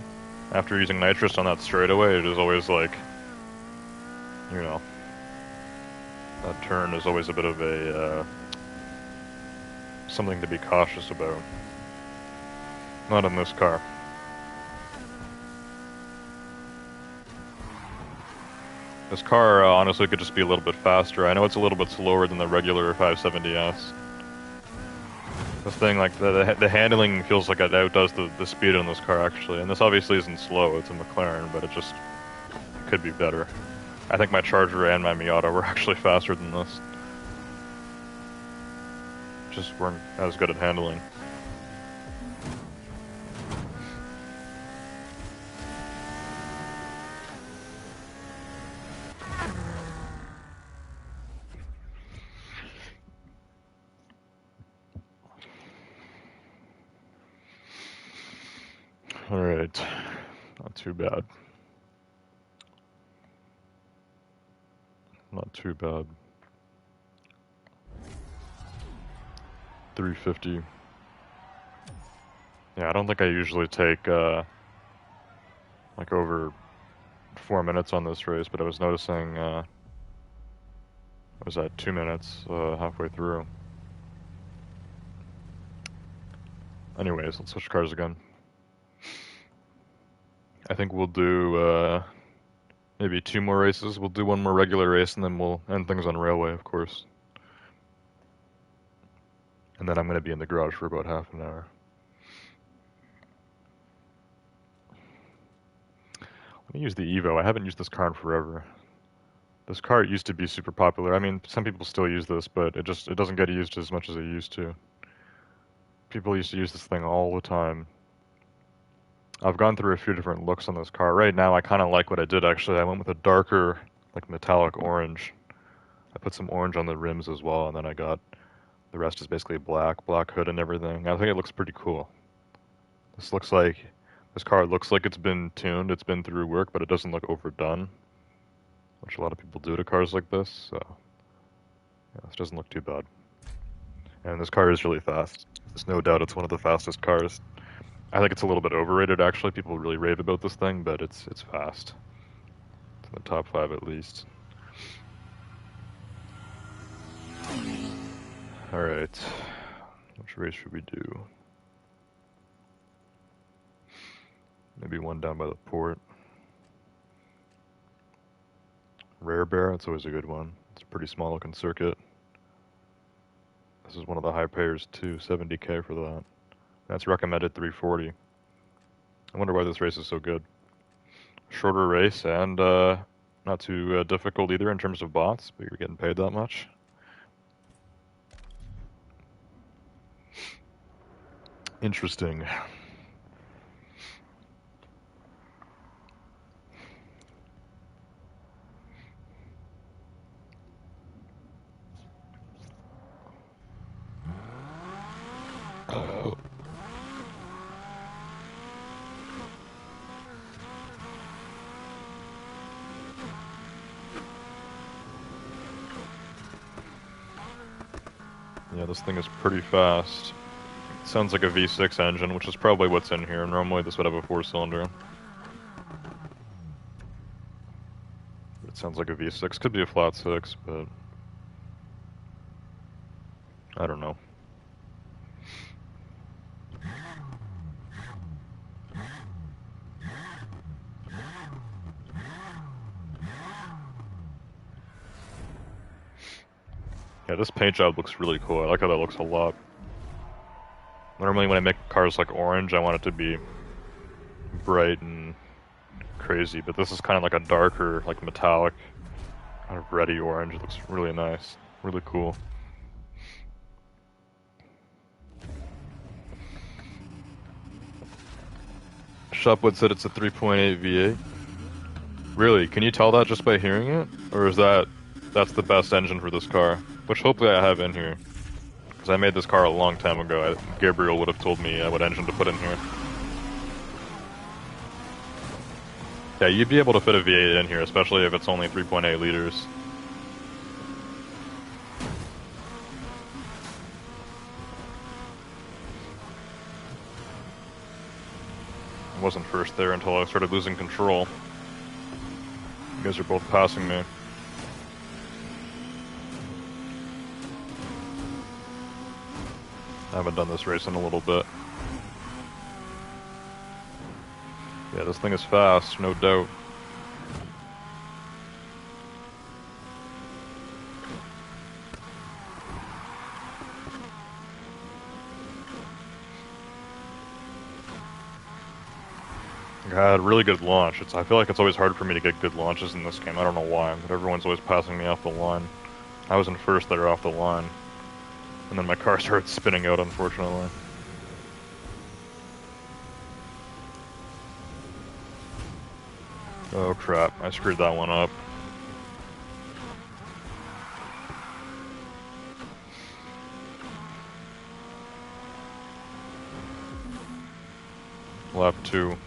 after using nitrous on that straightaway, it is always like, you know, that turn is always a bit of a, something to be cautious about. Not in this car. This car honestly could just be a little bit faster. I know it's a little bit slower than the regular 570S. This thing, like, the handling feels like it outdoes the speed on this car, actually. And this obviously isn't slow, it's a McLaren, but it just could be better. I think my Charger and my Miata were actually faster than this. Just weren't as good at handling. Alright, not too bad. Not too bad. 350. Yeah, I don't think I usually take, like, over 4 minutes on this race, but I was noticing, I was at 2 minutes, halfway through. Anyways, let's switch cars again. I think we'll do, maybe 2 more races. We'll do 1 more regular race, and then we'll end things on railway, of course. And then I'm going to be in the garage for about half an hour. Let me use the Evo. I haven't used this car in forever. This car used to be super popular. I mean, some people still use this, but it doesn't get used as much as it used to. People used to use this thing all the time. I've gone through a few different looks on this car. Right now, I kind of like what I did, actually. I went with a darker, like, metallic orange. I put some orange on the rims as well, and then I got the rest is basically black hood and everything. I think it looks pretty cool. This car looks like it's been tuned, it's been through work, but it doesn't look overdone, which a lot of people do to cars like this, so yeah, this doesn't look too bad. And this car is really fast. There's no doubt it's one of the fastest cars. I think it's a little bit overrated, actually. People really rave about this thing, but it's fast. It's in the top 5 at least. Alright, which race should we do? Maybe one down by the port. Rare Bear, that's always a good one. It's a pretty small looking circuit. This is one of the high payers too, 70k for that. That's recommended 340. I wonder why this race is so good. Shorter race and not too difficult either in terms of bots, but you're getting paid that much. Interesting. Oh. Yeah, this thing is pretty fast. Sounds like a V6 engine, which is probably what's in here. Normally this would have a 4-cylinder. It sounds like a V6. Could be a flat 6, but I don't know. Yeah, this paint job looks really cool. I like how that looks a lot. Normally when I make cars like orange, I want it to be bright and crazy, but this is kind of like a darker, like metallic, kind of reddy orange. It looks really nice, really cool. Shopwood said it's a 3.8 V8. Really? Can you tell that just by hearing it? Or is that's the best engine for this car? Which hopefully I have in here. Because I made this car a long time ago. Gabriel would have told me what engine to put in here. Yeah, you'd be able to fit a V8 in here, especially if it's only 3.8 liters. I wasn't first there until I started losing control. You guys are both passing me. I haven't done this race in a little bit. Yeah, this thing is fast, no doubt. I had a really good launch. I feel like it's always hard for me to get good launches in this game. I don't know why, but everyone's always passing me off the line. I was in first there off the line. And then my car started spinning out, unfortunately. Oh crap, I screwed that one up. Lap 2.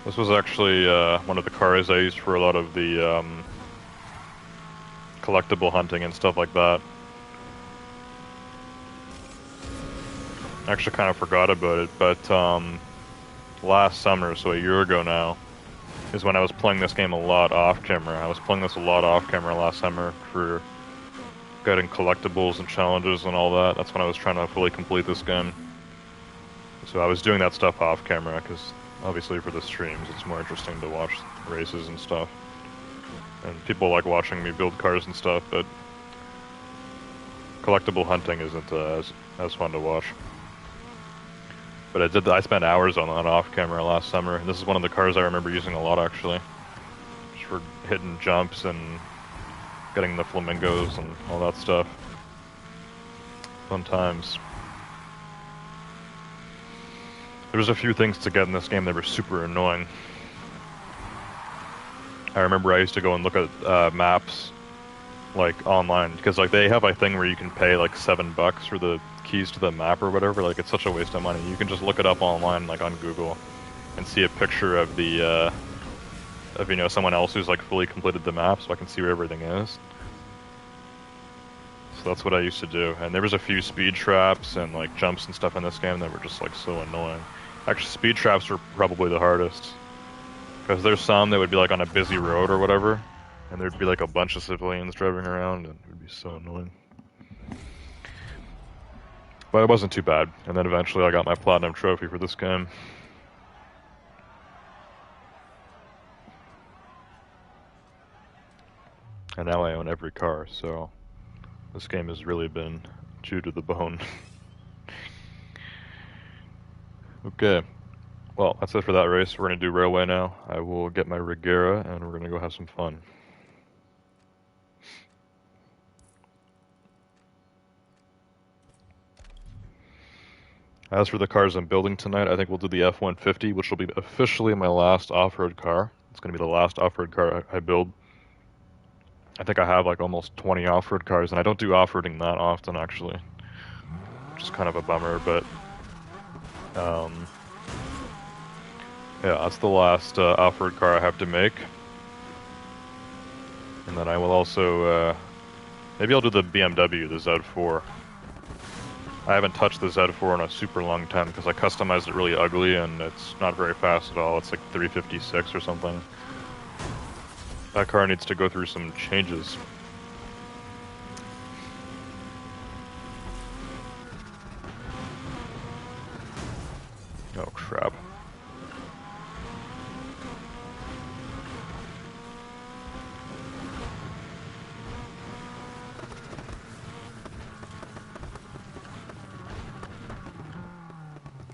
This was actually one of the cars I used for a lot of the collectible hunting and stuff like that. I actually kind of forgot about it, but last summer, so a year ago now, is when I was playing this game a lot off camera. I was playing this a lot off camera last summer for getting collectibles and challenges and all that. That's when I was trying to fully complete this game. So I was doing that stuff off camera because obviously for the streams it's more interesting to watch races and stuff. And people like watching me build cars and stuff, but collectible hunting isn't as fun to watch. But I spent hours on that off camera last summer. And this is one of the cars I remember using a lot actually. Just for hitting jumps and getting the flamingos and all that stuff. Fun times. There was a few things to get in this game that were super annoying. I remember I used to go and look at maps, like online, because like they have a thing where you can pay like $7 for the keys to the map or whatever. Like it's such a waste of money. You can just look it up online, like on Google, and see a picture of the of someone else who's like fully completed the map, so I can see where everything is. So that's what I used to do. And there was a few speed traps and like jumps and stuff in this game that were just like so annoying. Actually, speed traps were probably the hardest. Because there's some that would be like on a busy road or whatever, and there'd be like a bunch of civilians driving around, and it would be so annoying. But it wasn't too bad, and then eventually I got my platinum trophy for this game. And now I own every car, so this game has really been chewed to the bone. Okay. Well, that's it for that race. We're going to do Railway now. I will get my Regera, and we're going to go have some fun. As for the cars I'm building tonight, I think we'll do the F-150, which will be officially my last off-road car. It's going to be the last off-road car I build. I think I have like almost 20 off-road cars, and I don't do off-roading that often, actually. Which is kind of a bummer, but... yeah, that's the last off-road car I have to make. And then I will also... maybe I'll do the BMW, the Z4. I haven't touched the Z4 in a super long time because I customized it really ugly and it's not very fast at all. It's like 356 or something. That car needs to go through some changes. Oh crap.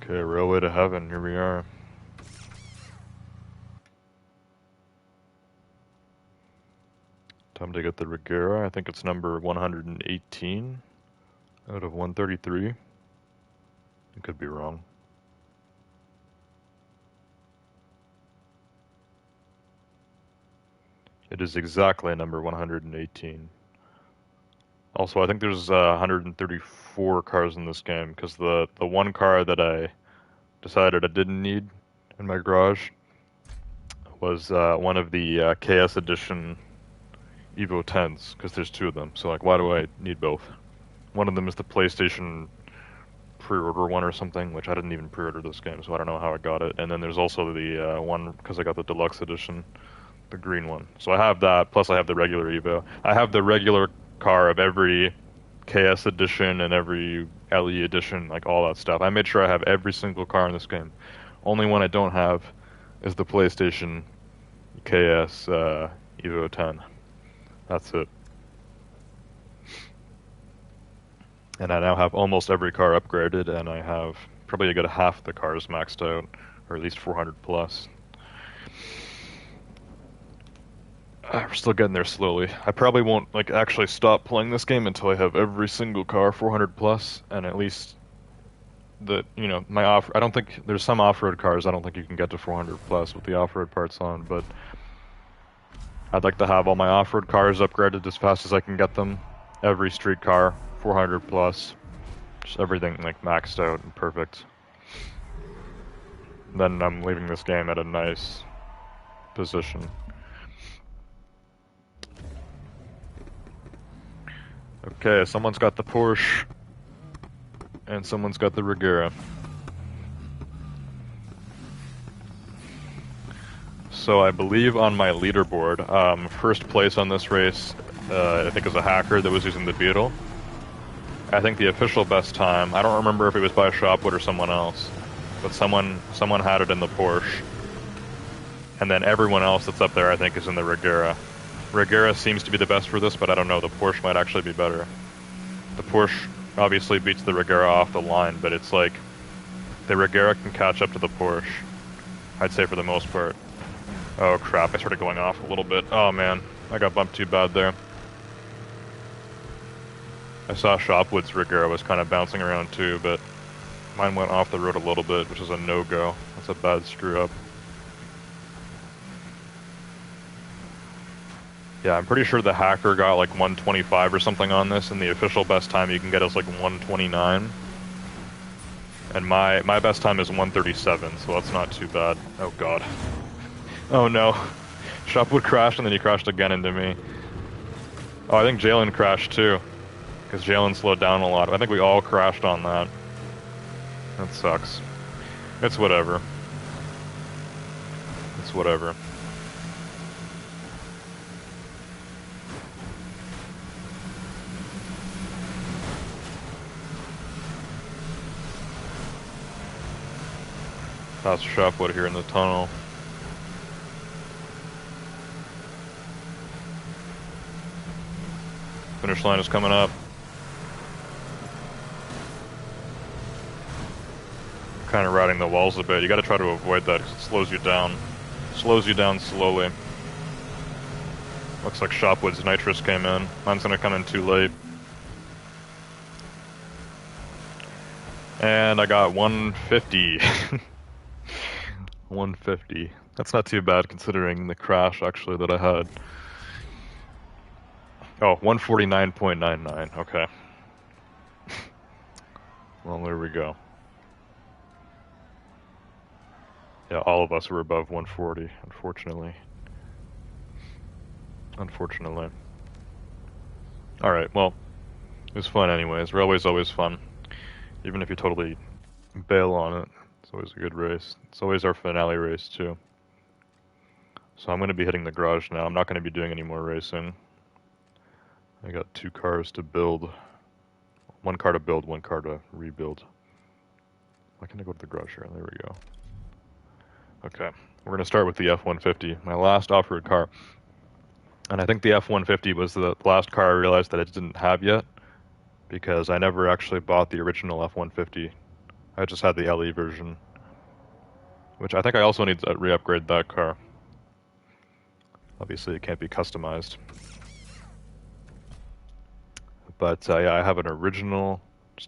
Okay, Railway to Heaven, here we are. Time to get the Regera. I think it's number 118 out of 133. I could be wrong. It is exactly number 118. Also, I think there's 134 cars in this game, because the one car that I decided I didn't need in my garage was one of the KS Edition Evo 10s, because there's two of them. So like, why do I need both? One of them is the PlayStation pre-order one or something, which I didn't even pre-order this game, so I don't know how I got it. And then there's also the one, because I got the deluxe edition, the green one. So I have that, plus I have the regular Evo. I have the regular car of every KS edition and every LE edition, like all that stuff. I made sure I have every single car in this game. Only one I don't have is the PlayStation KS Evo 10. That's it. And I now have almost every car upgraded, and I have probably a good half the cars maxed out, or at least 400 plus. We're still getting there slowly. I probably won't like actually stop playing this game until I have every single car 400 plus, and at least the my off. I don't think there's some off-road cars. I don't think you can get to 400 plus with the off-road parts on, but I'd like to have all my off-road cars upgraded as fast as I can get them. Every street car 400 plus, just everything like maxed out and perfect. Then I'm leaving this game at a nice position. Okay, someone's got the Porsche, and someone's got the Regera. So I believe on my leaderboard, first place on this race, I think is a hacker that was using the Beetle. I think the official best time, I don't remember if it was by Shopwood or someone else, but someone had it in the Porsche. And then everyone else that's up there, I think, is in the Regera. Regera seems to be the best for this, but I don't know. The Porsche might actually be better. The Porsche obviously beats the Regera off the line, but it's like the Regera can catch up to the Porsche, I'd say, for the most part. Oh crap, I started going off a little bit. Oh man, I got bumped too bad there. I saw Shopwood's Regera was kind of bouncing around too, but mine went off the road a little bit, which is a no-go. That's a bad screw-up. Yeah, I'm pretty sure the hacker got like 125 or something on this, and the official best time you can get is like 129. And my best time is 137, so that's not too bad. Oh god. Oh no. Shopwood crashed and then he crashed again into me. Oh, I think Jalen crashed too, because Jalen slowed down a lot. I think we all crashed on that. That sucks. It's whatever. It's whatever. That's Shopwood here in the tunnel. Finish line is coming up. Kind of riding the walls a bit. You gotta try to avoid that because it slows you down. Slows you down slowly. Looks like Shopwood's nitrous came in. Mine's gonna come in too late. And I got 150. 150. That's not too bad considering the crash actually that I had. Oh, 149.99. Okay. Well, there we go. Yeah, all of us were above 140, unfortunately. Unfortunately. Alright, well, it was fun anyways. Railway's always fun. Even if you totally bail on it. It's always a good race. It's always our finale race, too. So I'm going to be hitting the garage now. I'm not going to be doing any more racing. I got 2 cars to build. 1 car to build, 1 car to rebuild. Why can't I go to the garage here? There we go. Okay, we're going to start with the F-150, my last off-road car. And I think the F-150 was the last car I realized that I didn't have yet, because I never actually bought the original F-150. I just had the LE version, which I think I also need to re-upgrade that car. Obviously, it can't be customized. But yeah, I have an original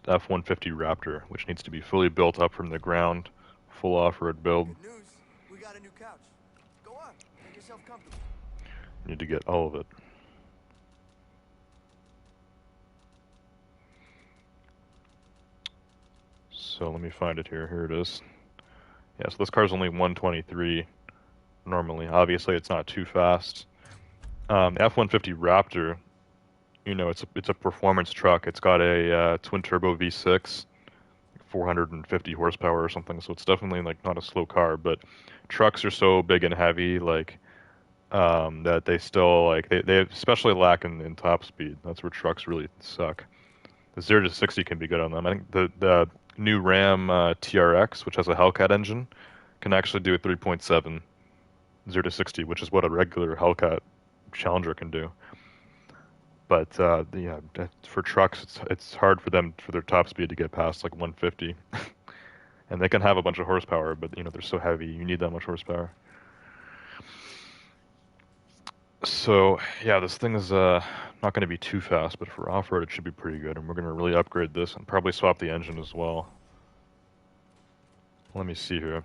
F-150 Raptor, which needs to be fully built up from the ground, full off-road build. Good news. We got a new couch. Go on, make yourself comfortable. Need to get all of it. So let me find it here. Here it is. Yeah, so this car's only 123 normally. Obviously, it's not too fast. F-150 Raptor, you know, it's a performance truck. It's got a twin turbo V6, 450 horsepower or something. So it's definitely like not a slow car. But trucks are so big and heavy, like that they still like they especially lack in top speed. That's where trucks really suck. The 0 to 60 can be good on them. I think the new Ram TRX, which has a Hellcat engine, can actually do a 3.7 0 to 60, which is what a regular Hellcat Challenger can do. But yeah, for trucks, it's hard for them for their top speed to get past like 150, and they can have a bunch of horsepower, but you know they're so heavy, you need that much horsepower. So yeah, this thing is not going to be too fast, but for off-road it should be pretty good, and we're going to really upgrade this and probably swap the engine as well. Let me see here.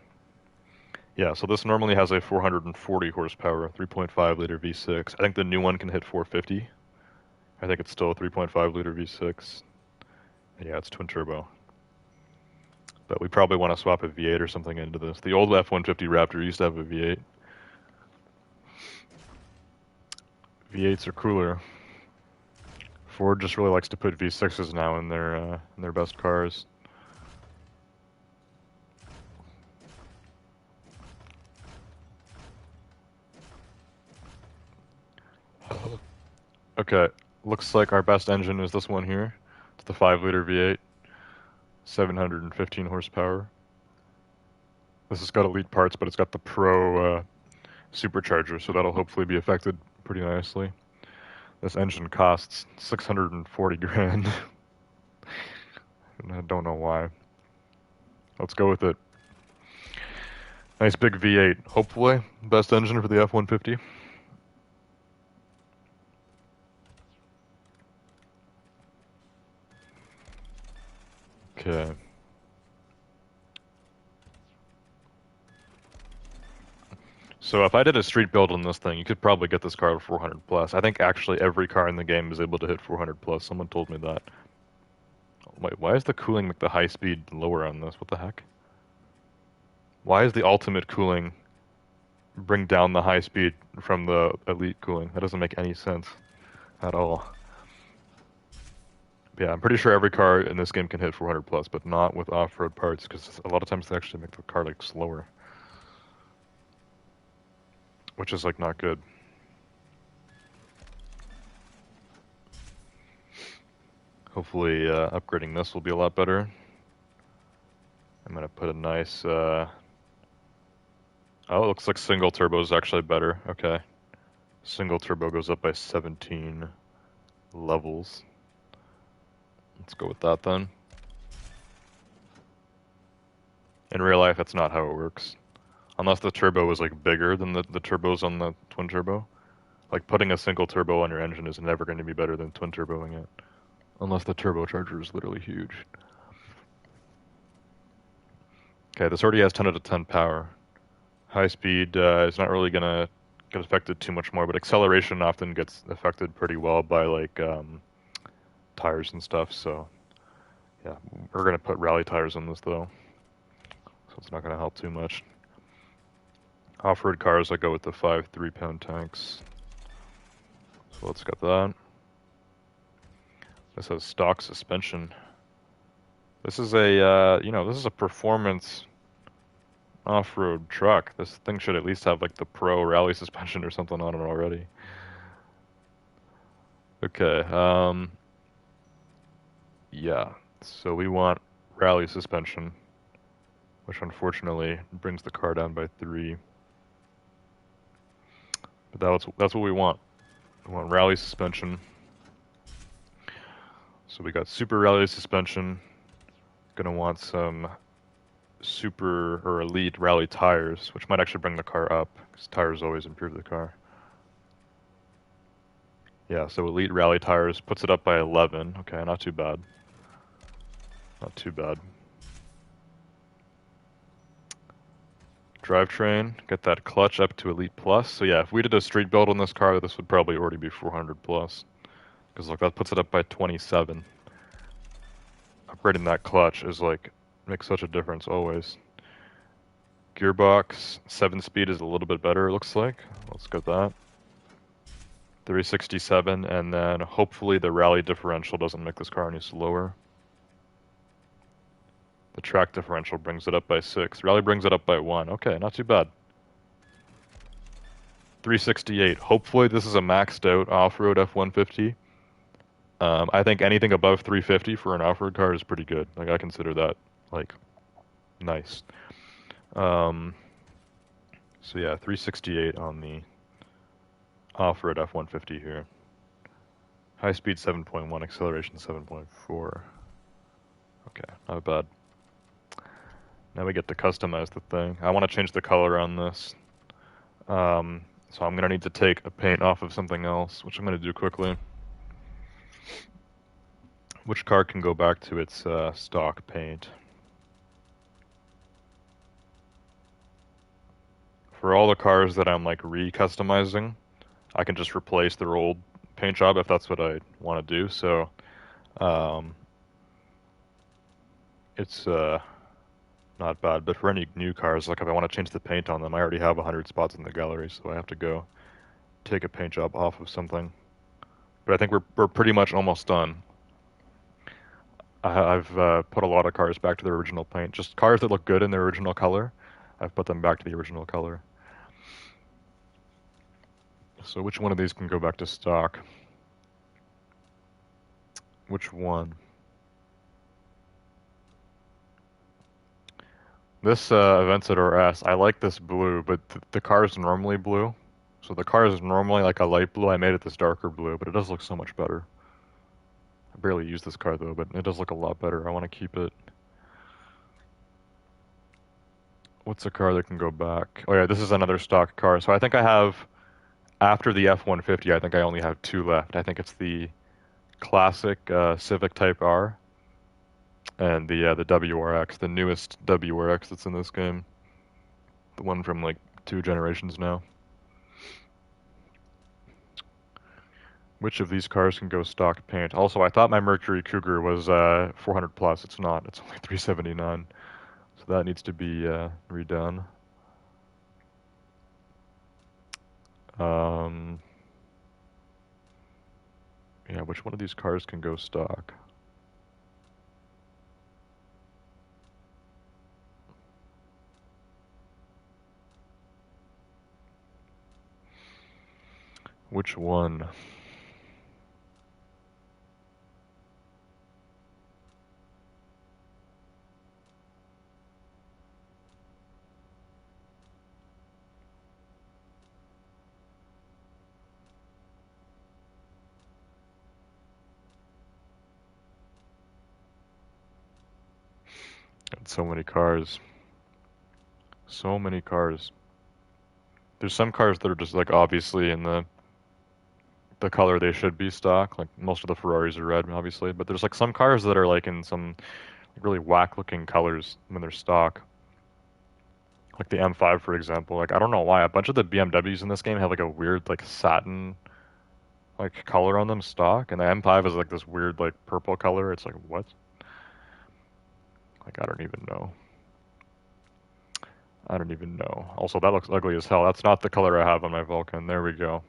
Yeah, so this normally has a 440 horsepower, 3.5 liter V6. I think the new one can hit 450. I think it's still a 3.5 liter V6. Yeah, it's twin turbo. But we probably want to swap a V8 or something into this. The old F-150 Raptor used to have a V8. V8s are cooler. Ford just really likes to put V6s now in their best cars. Okay, looks like our best engine is this one here. It's the 5 liter V8, 715 horsepower. This has got elite parts, but it's got the Pro supercharger, so that'll hopefully be affected pretty nicely. This engine costs 640 grand. And I don't know why. Let's go with it. Nice big V8, hopefully. Best engine for the F-150. Okay. So if I did a street build on this thing, you could probably get this car to 400 plus. I think actually every car in the game is able to hit 400 plus. Someone told me that. Wait, why is the cooling make the high speed lower on this? What the heck? Why is the ultimate cooling bring down the high speed from the elite cooling? That doesn't make any sense at all. Yeah, I'm pretty sure every car in this game can hit 400 plus, but not with off-road parts, because a lot of times they actually make the car like slower, which is like not good. Hopefully upgrading this will be a lot better. I'm gonna put a nice oh, it looks like single turbo is actually better. Okay. Single turbo goes up by 17 levels. Let's go with that then. In real life, that's not how it works. Unless the turbo is like bigger than the turbos on the twin turbo. Like putting a single turbo on your engine is never going to be better than twin turboing it. Unless the turbocharger is literally huge. Okay, this already has 10 out of 10 power. High speed is not really going to get affected too much more, but acceleration often gets affected pretty well by like tires and stuff, so yeah, we're going to put rally tires in this though. So it's not going to help too much. Off-road cars, I go with the 5 3-pound tanks. So let's get that. This has stock suspension. This is a, you know, this is a performance off-road truck. This thing should at least have like the Pro rally suspension or something on it already. Okay, yeah, so we want rally suspension, which unfortunately brings the car down by 3. But that's what we want. We want rally suspension. So we got super rally suspension. Gonna want some super or elite rally tires, which might actually bring the car up, because tires always improve the car. Yeah, so elite rally tires puts it up by 11. Okay, not too bad. Not too bad. Drivetrain, get that clutch up to Elite Plus. So yeah, if we did a street build on this car, this would probably already be 400 plus. Because look, that puts it up by 27. Upgrading that clutch is like, makes such a difference always. Gearbox, 7-speed is a little bit better, it looks like. Let's get that. 367, and then hopefully the rally differential doesn't make this car any slower. The track differential brings it up by 6. Rally brings it up by 1. Okay, not too bad. 368. Hopefully this is a maxed out off-road F-150. I think anything above 350 for an off-road car is pretty good. Like, I consider that, like, nice. So yeah, 368 on the off-road F-150 here. High speed 7.1, acceleration 7.4. Okay, not bad. Now we get to customize the thing. I want to change the color on this. So I'm going to need to take a paint off of something else, which I'm going to do quickly. Which car can go back to its stock paint? For all the cars that I'm like re-customizing, I can just replace their old paint job if that's what I want to do. So it's not bad. But for any new cars, like if I want to change the paint on them, I already have 100 spots in the gallery, so I have to go take a paint job off of something. But I think we're pretty much almost done. I've put a lot of cars back to their original paint. Just cars that look good in their original color, I've put them back to the original color. So which one of these can go back to stock? Which one? This Aventador S, I like this blue, but the car is normally blue. So the car is normally like a light blue. I made it this darker blue, but it does look so much better. I barely use this car though, but it does look a lot better. I want to keep it. What's a car that can go back? Oh yeah, this is another stock car. So I think I have, after the F-150, I think I only have 2 left. I think it's the classic Civic Type R and the WRX, the newest WRX that's in this game. The one from like 2 generations now. Which of these cars can go stock paint? Also, I thought my Mercury Cougar was 400 plus. It's not. It's only 379. So that needs to be redone. Yeah, which one of these cars can go stock? Which one? So many cars. So many cars. There's some cars that are just like obviously in the color they should be stock. Like most of the Ferraris are red, obviously, but there's like some cars that are like in some really whack looking colors when they're stock. Like the M5, for example. Like I don't know why a bunch of the BMWs in this game have like a weird like satin like color on them stock, and the M5 is like this weird like purple color. It's like what? Like I don't even know. I don't even know. Also, that looks ugly as hell. That's not the color I have on my Vulcan. There we go.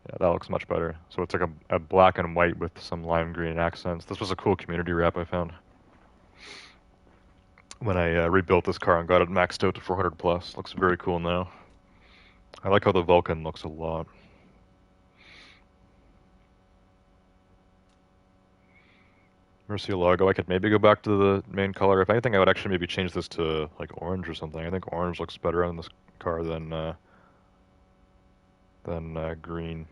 Yeah, that looks much better. So it's like a black and white with some lime green accents. This was a cool community wrap I found when I rebuilt this car and got it maxed out to 400 plus. Looks very cool now. I like how the Vulcan looks a lot. Murcielago, I could maybe go back to the main color. If anything, I would actually maybe change this to like orange or something. I think orange looks better on this car than green.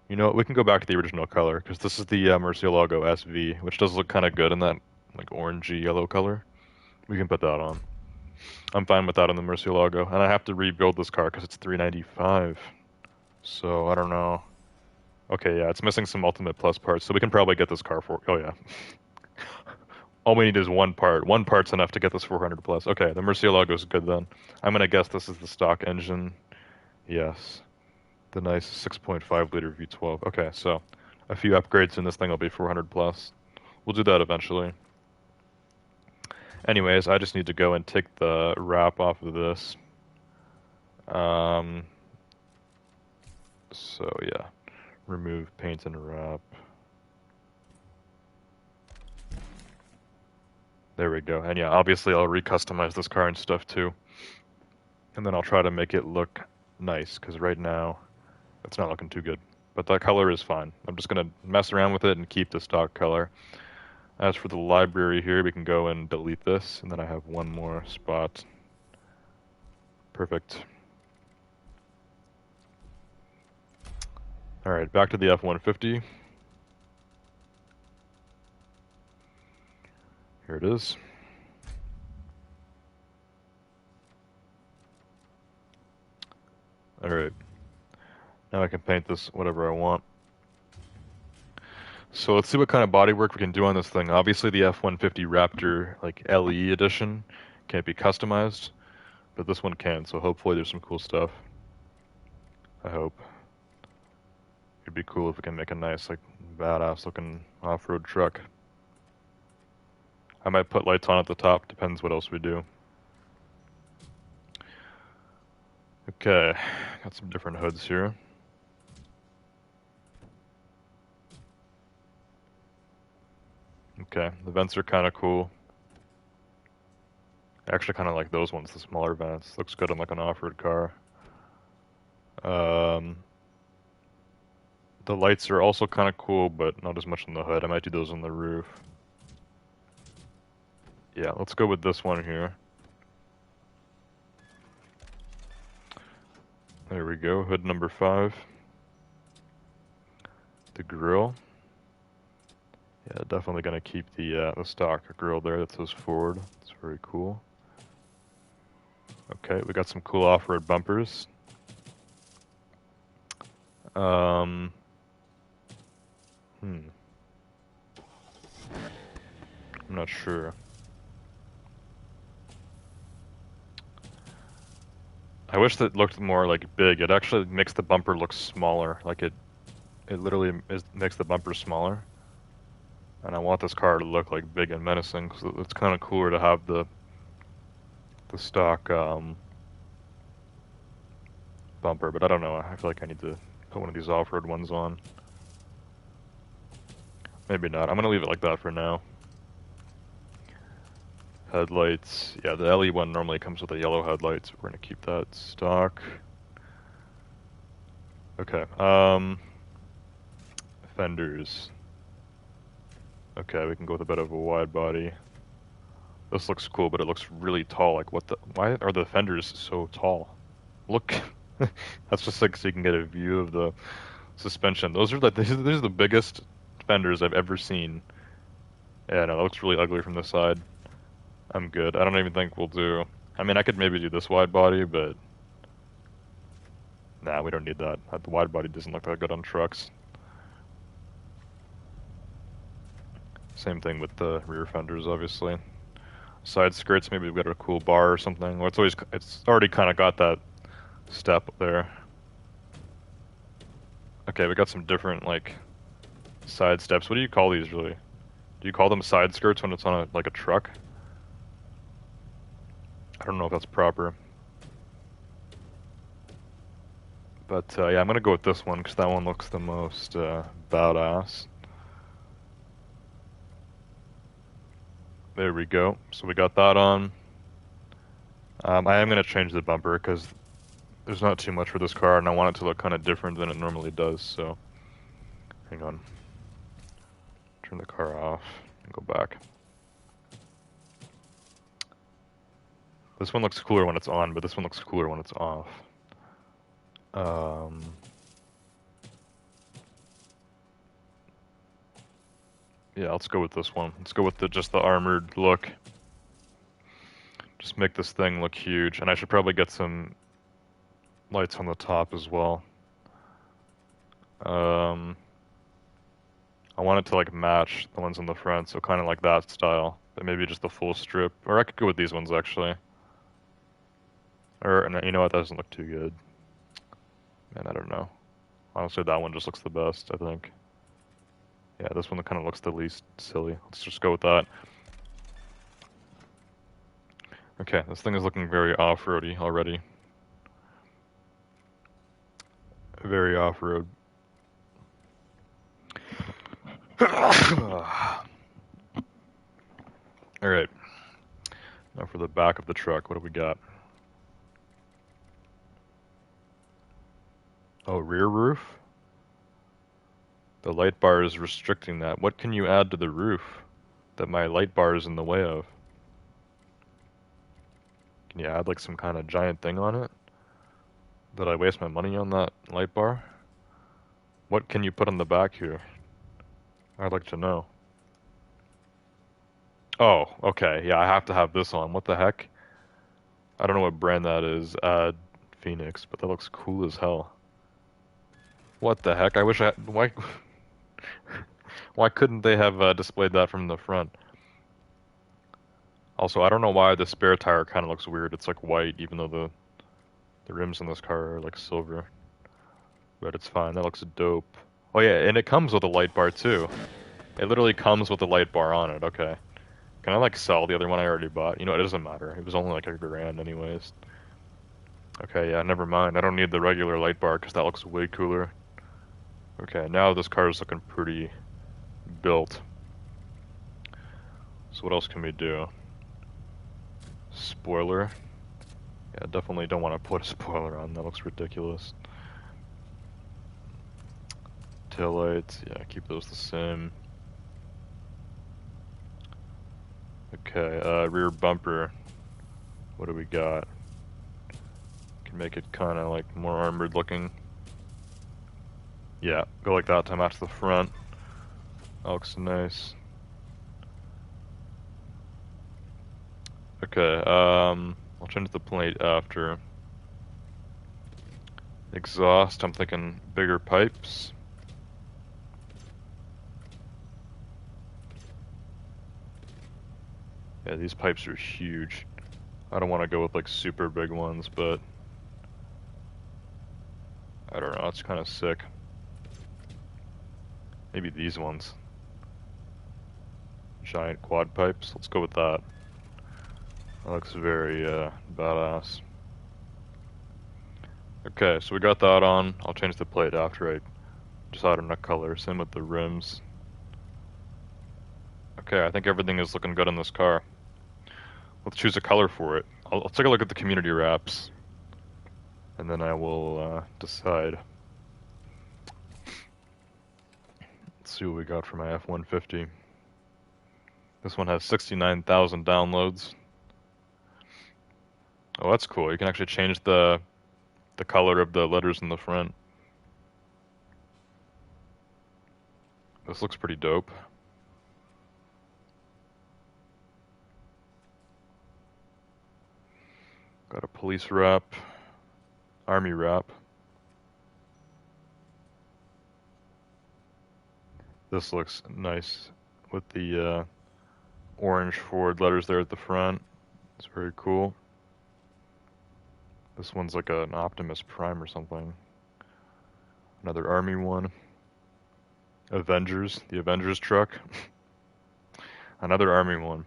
You know what? We can go back to the original color because this is the Murcielago SV, which does look kind of good in that like orangey yellow color. We can put that on. I'm fine with that on the Murcielago, and I have to rebuild this car because it's 395. So I don't know. Okay, yeah, it's missing some Ultimate Plus parts, so we can probably get this car for. Oh yeah. All we need is one part. One part's enough to get this 400 plus. Okay, the Murcielago's good then. I'm gonna guess this is the stock engine. Yes. The nice 6.5 liter V12. Okay, so a few upgrades and this thing will be 400 plus. We'll do that eventually. Anyways, I just need to go and take the wrap off of this. So yeah, remove paint and wrap. There we go. And yeah, obviously I'll recustomize this car and stuff too. And then I'll try to make it look nice, because right now it's not looking too good. But that color is fine. I'm just going to mess around with it and keep the stock color. As for the library here, we can go and delete this, and then I have one more spot. Perfect. Alright, back to the F-150. Here it is. Alright. Now I can paint this whatever I want. So let's see what kind of bodywork we can do on this thing. Obviously the F-150 Raptor, like LE edition, can't be customized, but this one can, so hopefully there's some cool stuff. I hope. It'd be cool if we can make a nice, like, badass looking off-road truck. I might put lights on at the top, depends what else we do. Okay, got some different hoods here. Okay, the vents are kind of cool. I actually kind of like those ones, the smaller vents. Looks good on like an off-road car. The lights are also kind of cool, but not as much on the hood. I might do those on the roof. Yeah, let's go with this one here. There we go, hood number 5. The grill. Yeah, definitely gonna keep the stock grill there that says Ford. It's very cool. Okay, we got some cool off-road bumpers. I'm not sure. I wish that looked more like big. It actually makes the bumper look smaller. Like it literally makes the bumper smaller. And I want this car to look like big and menacing, because it's kind of cooler to have the stock bumper. But I don't know. I feel like I need to put one of these off-road ones on. Maybe not. I'm gonna leave it like that for now. Headlights. Yeah, the LE one normally comes with a yellow headlights. We're gonna keep that stock. Okay. Fenders. Okay, we can go with a bit of a wide body. This looks cool, but it looks really tall. Like, what the? Why are the fenders so tall? Look, that's just like so you can get a view of the suspension. Those are these are the biggest fenders I've ever seen. Yeah, no, that looks really ugly from the side. I'm good. I don't even think we'll do. I mean, I could maybe do this wide body, but nah, we don't need that. The wide body doesn't look that good on trucks. Same thing with the rear fenders, obviously. Side skirts, maybe we've got a cool bar or something. Well, it's already kind of got that step there. Okay, we got some different like side steps. What do you call these really? Do you call them side skirts when it's on like a truck? I don't know if that's proper. But yeah, I'm gonna go with this one because that one looks the most badass. There we go. So we got that on. I am gonna change the bumper because there's not too much for this car, and I want it to look kind of different than it normally does. So, hang on. Turn the car off and go back. This one looks cooler when it's on, but this one looks cooler when it's off. Yeah, let's go with this one. Let's go with just the armored look. Just make this thing look huge, and I should probably get some lights on the top as well. I want it to like match the ones on the front, so kind of like that style, but maybe just the full strip. Or I could go with these ones actually. Or you know what? That doesn't look too good. Man, I don't know. Honestly, that one just looks the best, I think. Yeah, this one kind of looks the least silly. Let's just go with that. Okay, this thing is looking very off-roady already. Very off-road. Alright. Now for the back of the truck, what do we got? Oh, rear roof? The light bar is restricting that. What can you add to the roof that my light bar is in the way of? Can you add like some kind of giant thing on it? Did I waste my money on that light bar? What can you put on the back here? I'd like to know. Oh, okay. Yeah, I have to have this on. What the heck? I don't know what brand that is. Phoenix, but that looks cool as hell. What the heck? I wish I... Why... Why couldn't they have displayed that from the front? Also, I don't know why the spare tire kind of looks weird. It's like white, even though the rims on this car are like silver. But it's fine. That looks dope. Oh yeah, and it comes with a light bar too. It literally comes with a light bar on it. Okay. Can I like sell the other one I already bought? You know, it doesn't matter. It was only like $1,000 anyways. Okay, yeah, never mind. I don't need the regular light bar because that looks way cooler. Okay, now this car is looking pretty built. So what else can we do? Spoiler. Yeah, definitely don't want to put a spoiler on. That looks ridiculous. Taillights, yeah, keep those the same. Okay, rear bumper. What do we got? Can make it kind of like more armored looking. Yeah, go like that to match the front. That looks nice. Okay, I'll change the plate after. Exhaust, I'm thinking bigger pipes. Yeah, these pipes are huge. I don't want to go with like super big ones, but I don't know, it's kind of sick. Maybe these ones. Giant quad pipes, let's go with that. That looks very badass. Okay, so we got that on. I'll change the plate after I decide on a color. Same with the rims. Okay, I think everything is looking good on this car. Let's choose a color for it. I'll take a look at the community wraps, and then I will decide. Let's see what we got for my F-150. This one has 69,000 downloads. Oh, that's cool. You can actually change the color of the letters in the front. This looks pretty dope. Got a police wrap, army wrap. This looks nice with the orange Ford letters there at the front. It's very cool. This one's like an Optimus Prime or something. Another army one. Avengers, the Avengers truck. Another army one.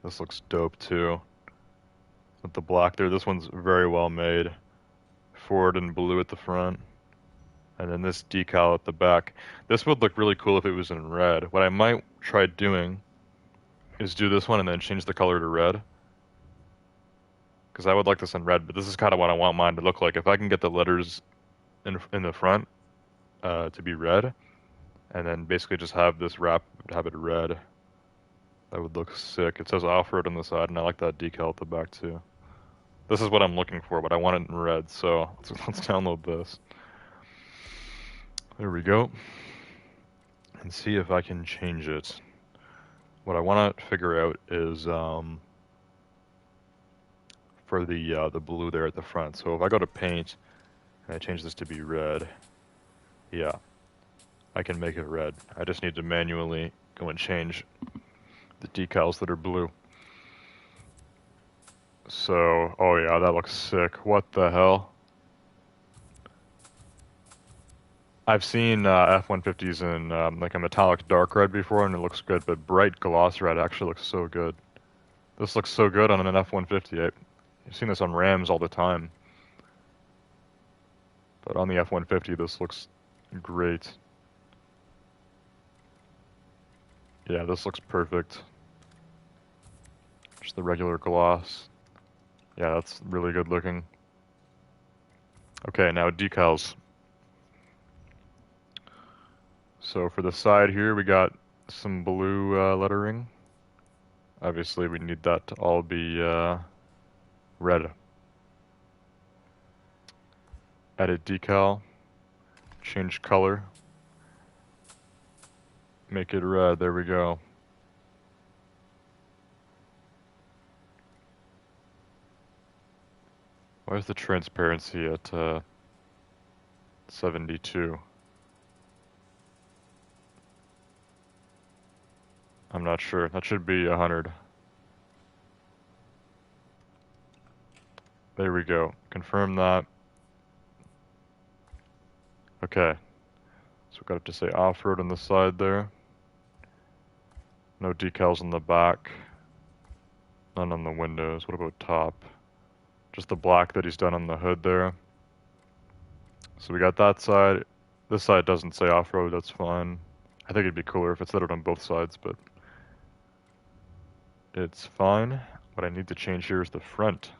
This looks dope too. With the black there, this one's very well made. Ford in blue at the front. And then this decal at the back. This would look really cool if it was in red. What I might try doing is do this one and then change the color to red. Because I would like this in red, but this is kind of what I want mine to look like. If I can get the letters in the front to be red, and then basically just have this wrap, have it red, that would look sick. It says off-road on the side, and I like that decal at the back too. This is what I'm looking for, but I want it in red, so let's download this. There we go. And see if I can change it. What I want to figure out is for the blue there at the front. So if I go to paint and I change this to be red, yeah, I can make it red. I just need to manually go and change the decals that are blue. So, oh yeah, that looks sick. What the hell? I've seen F-150s in like a metallic dark red before, and it looks good, but bright gloss red actually looks so good. This looks so good on an F-150. You've seen this on Rams all the time. But on the F-150, this looks great. Yeah, this looks perfect. Just the regular gloss. Yeah, that's really good looking. Okay, now decals. So for the side here, we got some blue lettering. Obviously, we need that to all be red. Edit decal. Change color. Make it red. There we go. Why is the transparency at 72? I'm not sure. That should be 100. There we go. Confirm that. Okay. So we've got to say off-road on the side there. No decals on the back. None on the windows. What about top? Just the black that he's done on the hood there. So we got that side. This side doesn't say off-road, that's fine. I think it'd be cooler if it said it on both sides, but it's fine. What I need to change here is the front.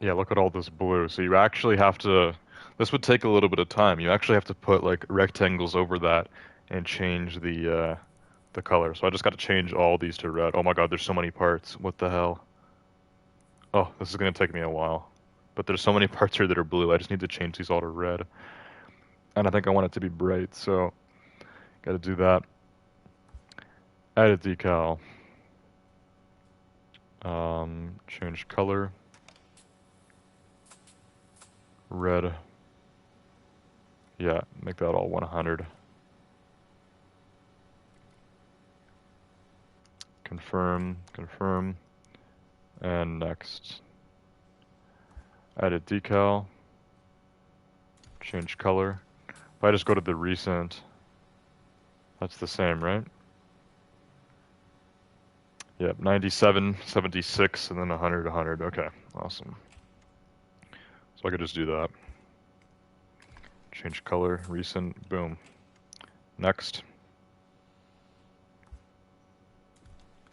Yeah, look at all this blue. So you actually have to, this would take a little bit of time. You actually have to put like rectangles over that and change the color. So I just got to change all these to red. Oh my God, there's so many parts. What the hell? Oh, this is gonna take me a while. But there's so many parts here that are blue. I just need to change these all to red. And I think I want it to be bright, so gotta do that. Edit decal. Change color. Red. Yeah, make that all 100. Confirm, confirm, and next. Edit decal. Change color. If I just go to the recent, that's the same, right? Yep, 97, 76, and then 100, 100. Okay, awesome. So I could just do that. Change color, recent, boom. Next.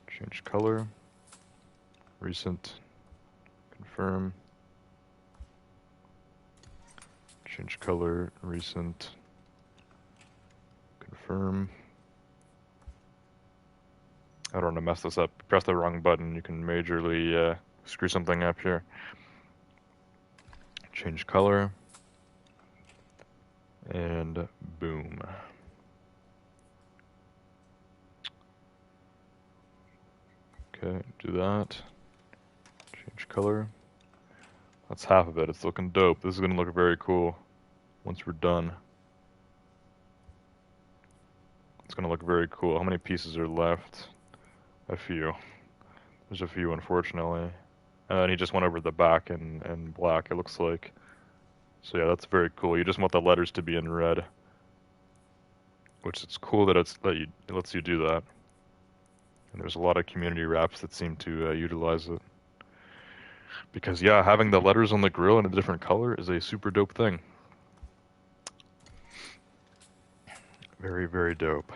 Change color, recent, confirm. Change color, recent, confirm. I don't want to mess this up. Press the wrong button, you can majorly screw something up here. Change color, and boom. Okay, do that. Change color. That's half of it. It's looking dope. This is going to look very cool once we're done. It's going to look very cool. How many pieces are left? A few. There's a few, unfortunately. And he just went over the back in black, it looks like. So yeah, that's very cool. You just want the letters to be in red. Which it's cool that it lets you do that. And there's a lot of community wraps that seem to utilize it. Because yeah, having the letters on the grill in a different color is a super dope thing. Very, very dope.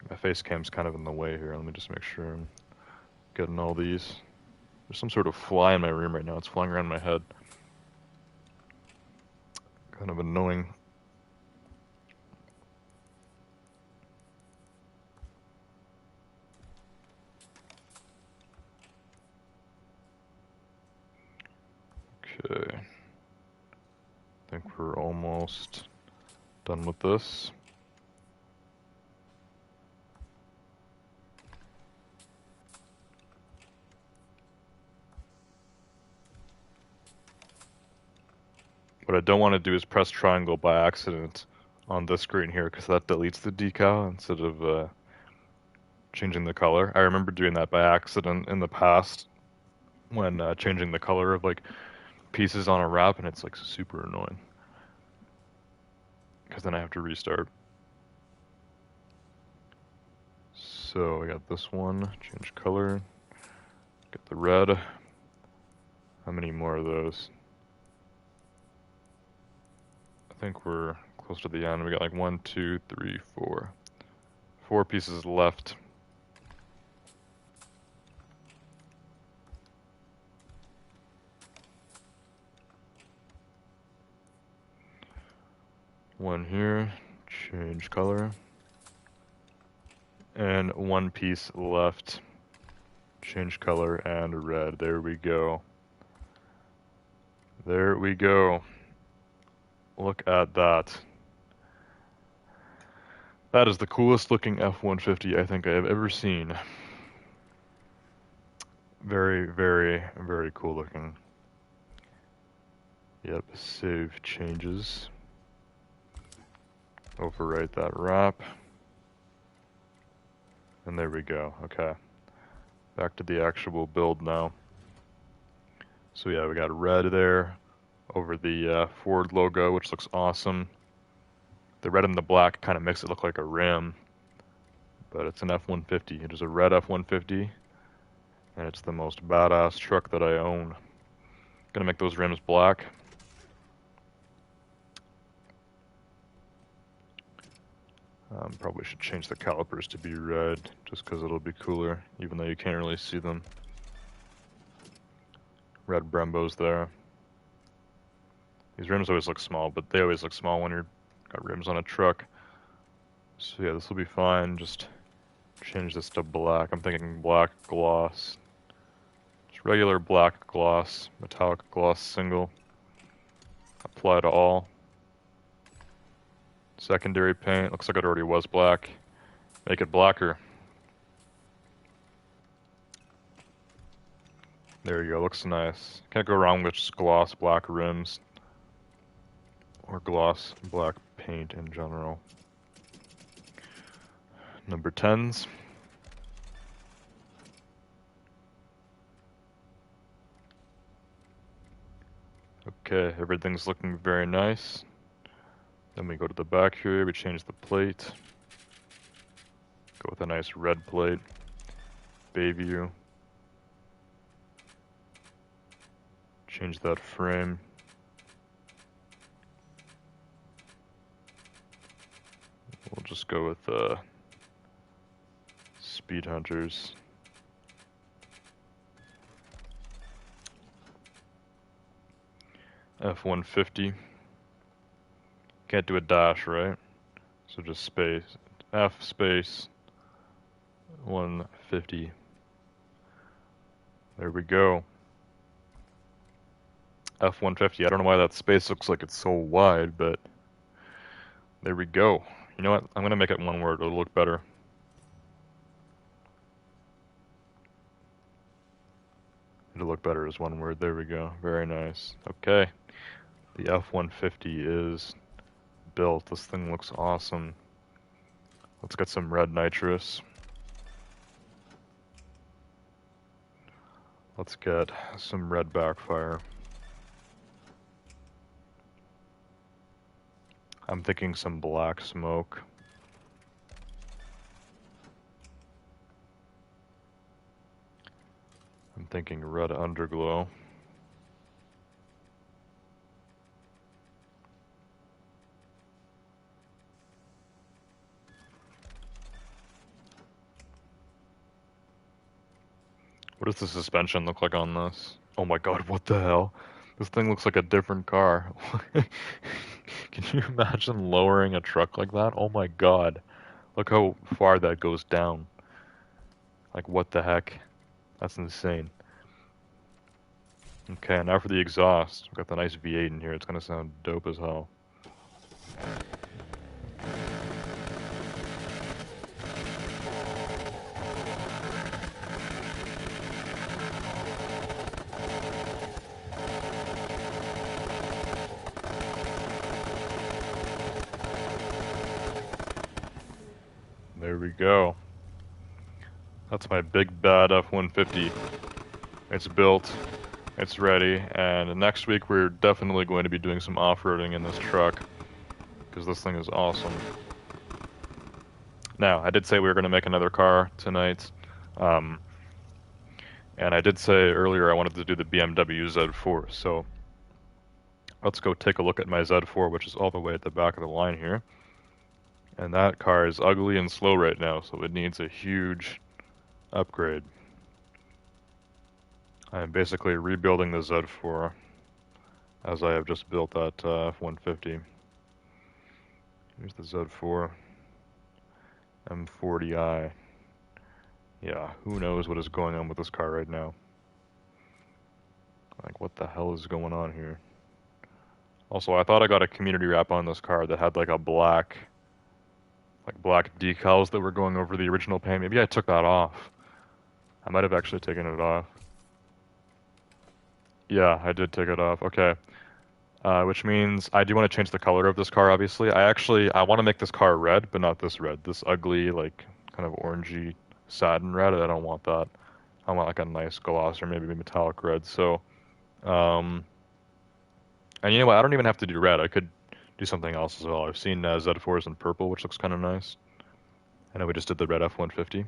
My face cam's kind of in the way here. Let me just make sure I'm getting all these. There's some sort of fly in my room right now. It's flying around my head. Kind of annoying. Okay. I think we're almost done with this. What I don't want to do is press triangle by accident on this screen here because that deletes the decal instead of changing the color. I remember doing that by accident in the past when changing the color of like pieces on a wrap, and it's like super annoying because then I have to restart. So I got this one, change color, get the red. How many more of those? I think we're close to the end. We got like 1, 2, 3, 4. 4 pieces left. One here, change color. And 1 piece left. Change color and red. There we go. There we go. Look at that. That is the coolest looking F-150 I think I have ever seen. Very, very, very cool looking. Yep, save changes. Overwrite that wrap. And there we go. Okay. Back to the actual build now. So yeah, we got red there over the Ford logo, which looks awesome. The red and the black kind of makes it look like a Ram, but it's an F-150. It is a red F-150, and it's the most badass truck that I own. Gonna make those rims black. Probably should change the calipers to be red, just because it'll be cooler, even though you can't really see them. Red Brembos there. These rims always look small, but they always look small when you're got rims on a truck. So yeah, this will be fine. Just change this to black. I'm thinking black gloss. Just regular black gloss, metallic gloss single. Apply to all. Secondary paint, looks like it already was black. Make it blacker. There you go, looks nice. Can't go wrong with just gloss black rims. Or gloss black paint in general. Number 10s. Okay, everything's looking very nice. Then we go to the back here, we change the plate. Go with a nice red plate. Bayview. Change that frame. We'll just go with Speed Hunters. F-150. Can't do a dash, right? So just space. F space 150. There we go. F-150. I don't know why that space looks like it's so wide, but there we go. You know what? I'm gonna make it one word. It'll look better. It'll look better as one word. There we go. Very nice. Okay. The F-150 is built. This thing looks awesome. Let's get some red nitrous. Let's get some red backfire. I'm thinking some black smoke. I'm thinking red underglow. What does the suspension look like on this? Oh my god, what the hell? This thing looks like a different car. Can you imagine lowering a truck like that? Oh my god. Look how far that goes down. Like, what the heck? That's insane. Okay, now for the exhaust. We've got the nice V8 in here. It's gonna sound dope as hell. There we go. That's my big bad F-150. It's built, it's ready, and next week we're definitely going to be doing some off-roading in this truck, because this thing is awesome. Now, I did say we were going to make another car tonight, um, and I did say earlier I wanted to do the BMW Z4, so let's go take a look at my Z4, which is all the way at the back of the line here. And that car is ugly and slow right now, so it needs a huge upgrade. I am basically rebuilding the Z4 as I have just built that F-150. Here's the Z4 M40i. Yeah, who knows what is going on with this car right now. Like, what the hell is going on here? Also, I thought I got a community wrap on this car that had like a black decals that were going over the original paint. Maybe I took that off. I might have actually taken it off. Yeah, I did take it off. Okay. Which means I do want to change the color of this car, obviously. I want to make this car red, but not this red. This ugly, like, kind of orangey satin red. I don't want that. I want like a nice gloss or maybe metallic red. So, and you know what? I don't even have to do red. I could do something else as well. I've seen Z4s in purple, which looks kind of nice. I know we just did the red F-150.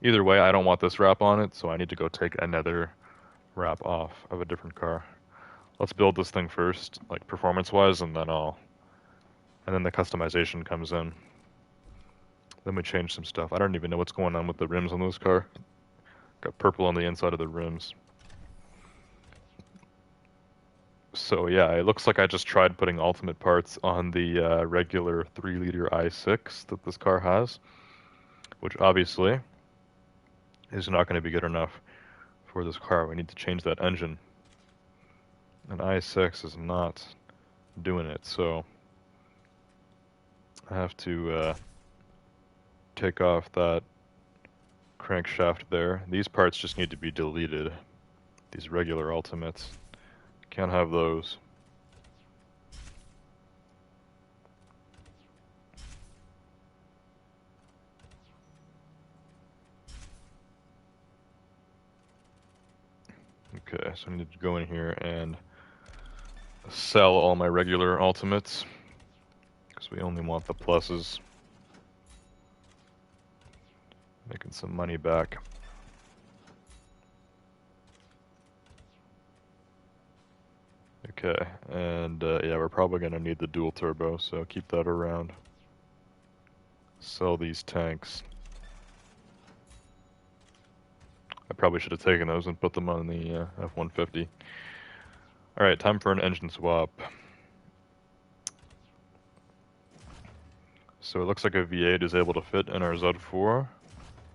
Either way, I don't want this wrap on it, so I need to go take another wrap off of a different car. Let's build this thing first, like performance-wise, and then the customization comes in. Then we change some stuff. I don't even know what's going on with the rims on this car. Got purple on the inside of the rims. So yeah, it looks like I just tried putting ultimate parts on the regular 3-liter i6 that this car has, which obviously is not going to be good enough for this car. We need to change that engine. An i6 is not doing it, so I have to take off that crankshaft there. These parts just need to be deleted. These regular ultimates. Can't have those. Okay, so I need to go in here and sell all my regular ultimates, because we only want the pluses. Making some money back. Okay, and yeah, we're probably going to need the dual turbo, so keep that around. Sell these tanks. I probably should have taken those and put them on the F-150. Alright, time for an engine swap. So it looks like a V8 is able to fit in our Z4.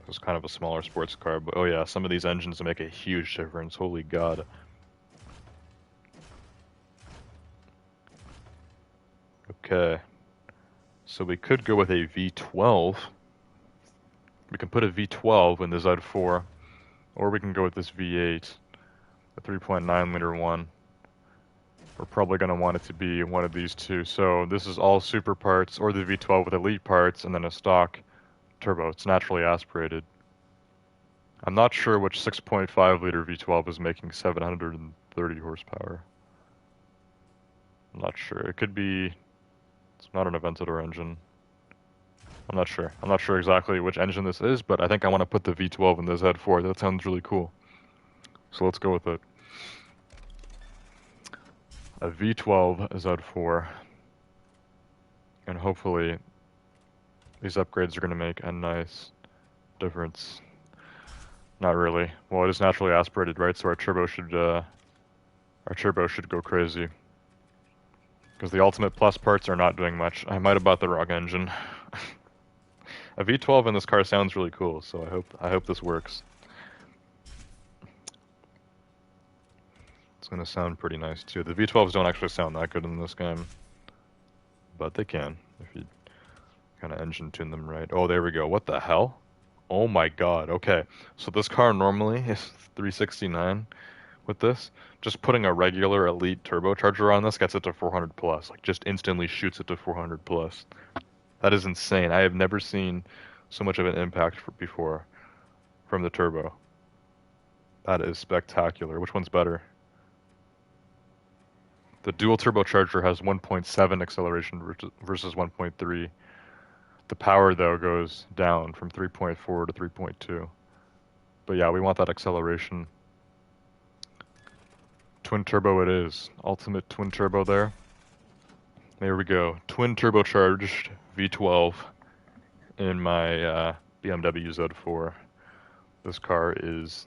It's kind of a smaller sports car, but oh yeah, some of these engines make a huge difference. Holy God. Okay. So we could go with a V12. We can put a V12 in the Z4, or we can go with this V8, the 3.9 liter one. We're probably going to want it to be one of these two. So this is all super parts, or the V12 with elite parts, and then a stock turbo. It's naturally aspirated. I'm not sure which 6.5 liter V12 is making 730 horsepower. I'm not sure. It could be... It's not an Aventador engine. I'm not sure. I'm not sure exactly which engine this is, but I think I want to put the V12 in the Z4. That sounds really cool. So let's go with it. A V12 Z4. And hopefully these upgrades are going to make a nice difference. Not really. Well, it is naturally aspirated, right? So our turbo should go crazy. Because the Ultimate Plus parts are not doing much. I might have bought the wrong engine. A V12 in this car sounds really cool, so I hope this works. It's gonna sound pretty nice too. The V12s don't actually sound that good in this game, but they can if you kind of engine tune them right. Oh, there we go. What the hell? Oh my God. Okay, so this car normally is 369 with this. Just putting a regular elite turbocharger on this gets it to 400 plus. Like, just instantly shoots it to 400 plus. That is insane. I have never seen so much of an impact before from the turbo. That is spectacular. Which one's better? The dual turbocharger has 1.7 acceleration versus 1.3. The power though goes down from 3.4 to 3.2. But yeah, we want that acceleration. Twin turbo it is. Ultimate twin turbo there. There we go. Twin turbocharged V12 in my BMW Z4. This car is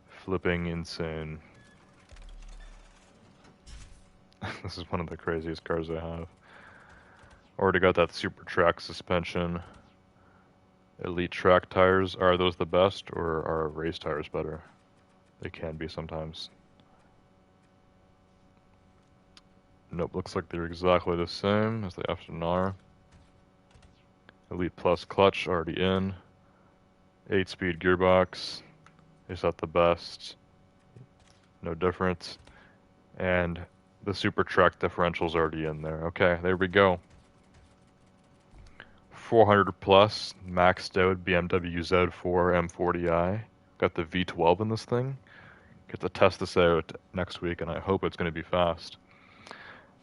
flipping insane. This is one of the craziest cars I have. Already got that super track suspension. Elite track tires. Are those the best, or are race tires better? They can be sometimes. Nope, looks like they're exactly the same as they often are. Elite Plus clutch already in. 8-speed gearbox. Is that the best? No difference. And the super track differential's already in there. Okay, there we go. 400 plus, maxed out BMW Z4 M40i. Got the V12 in this thing. Get to test this out next week, and I hope it's going to be fast.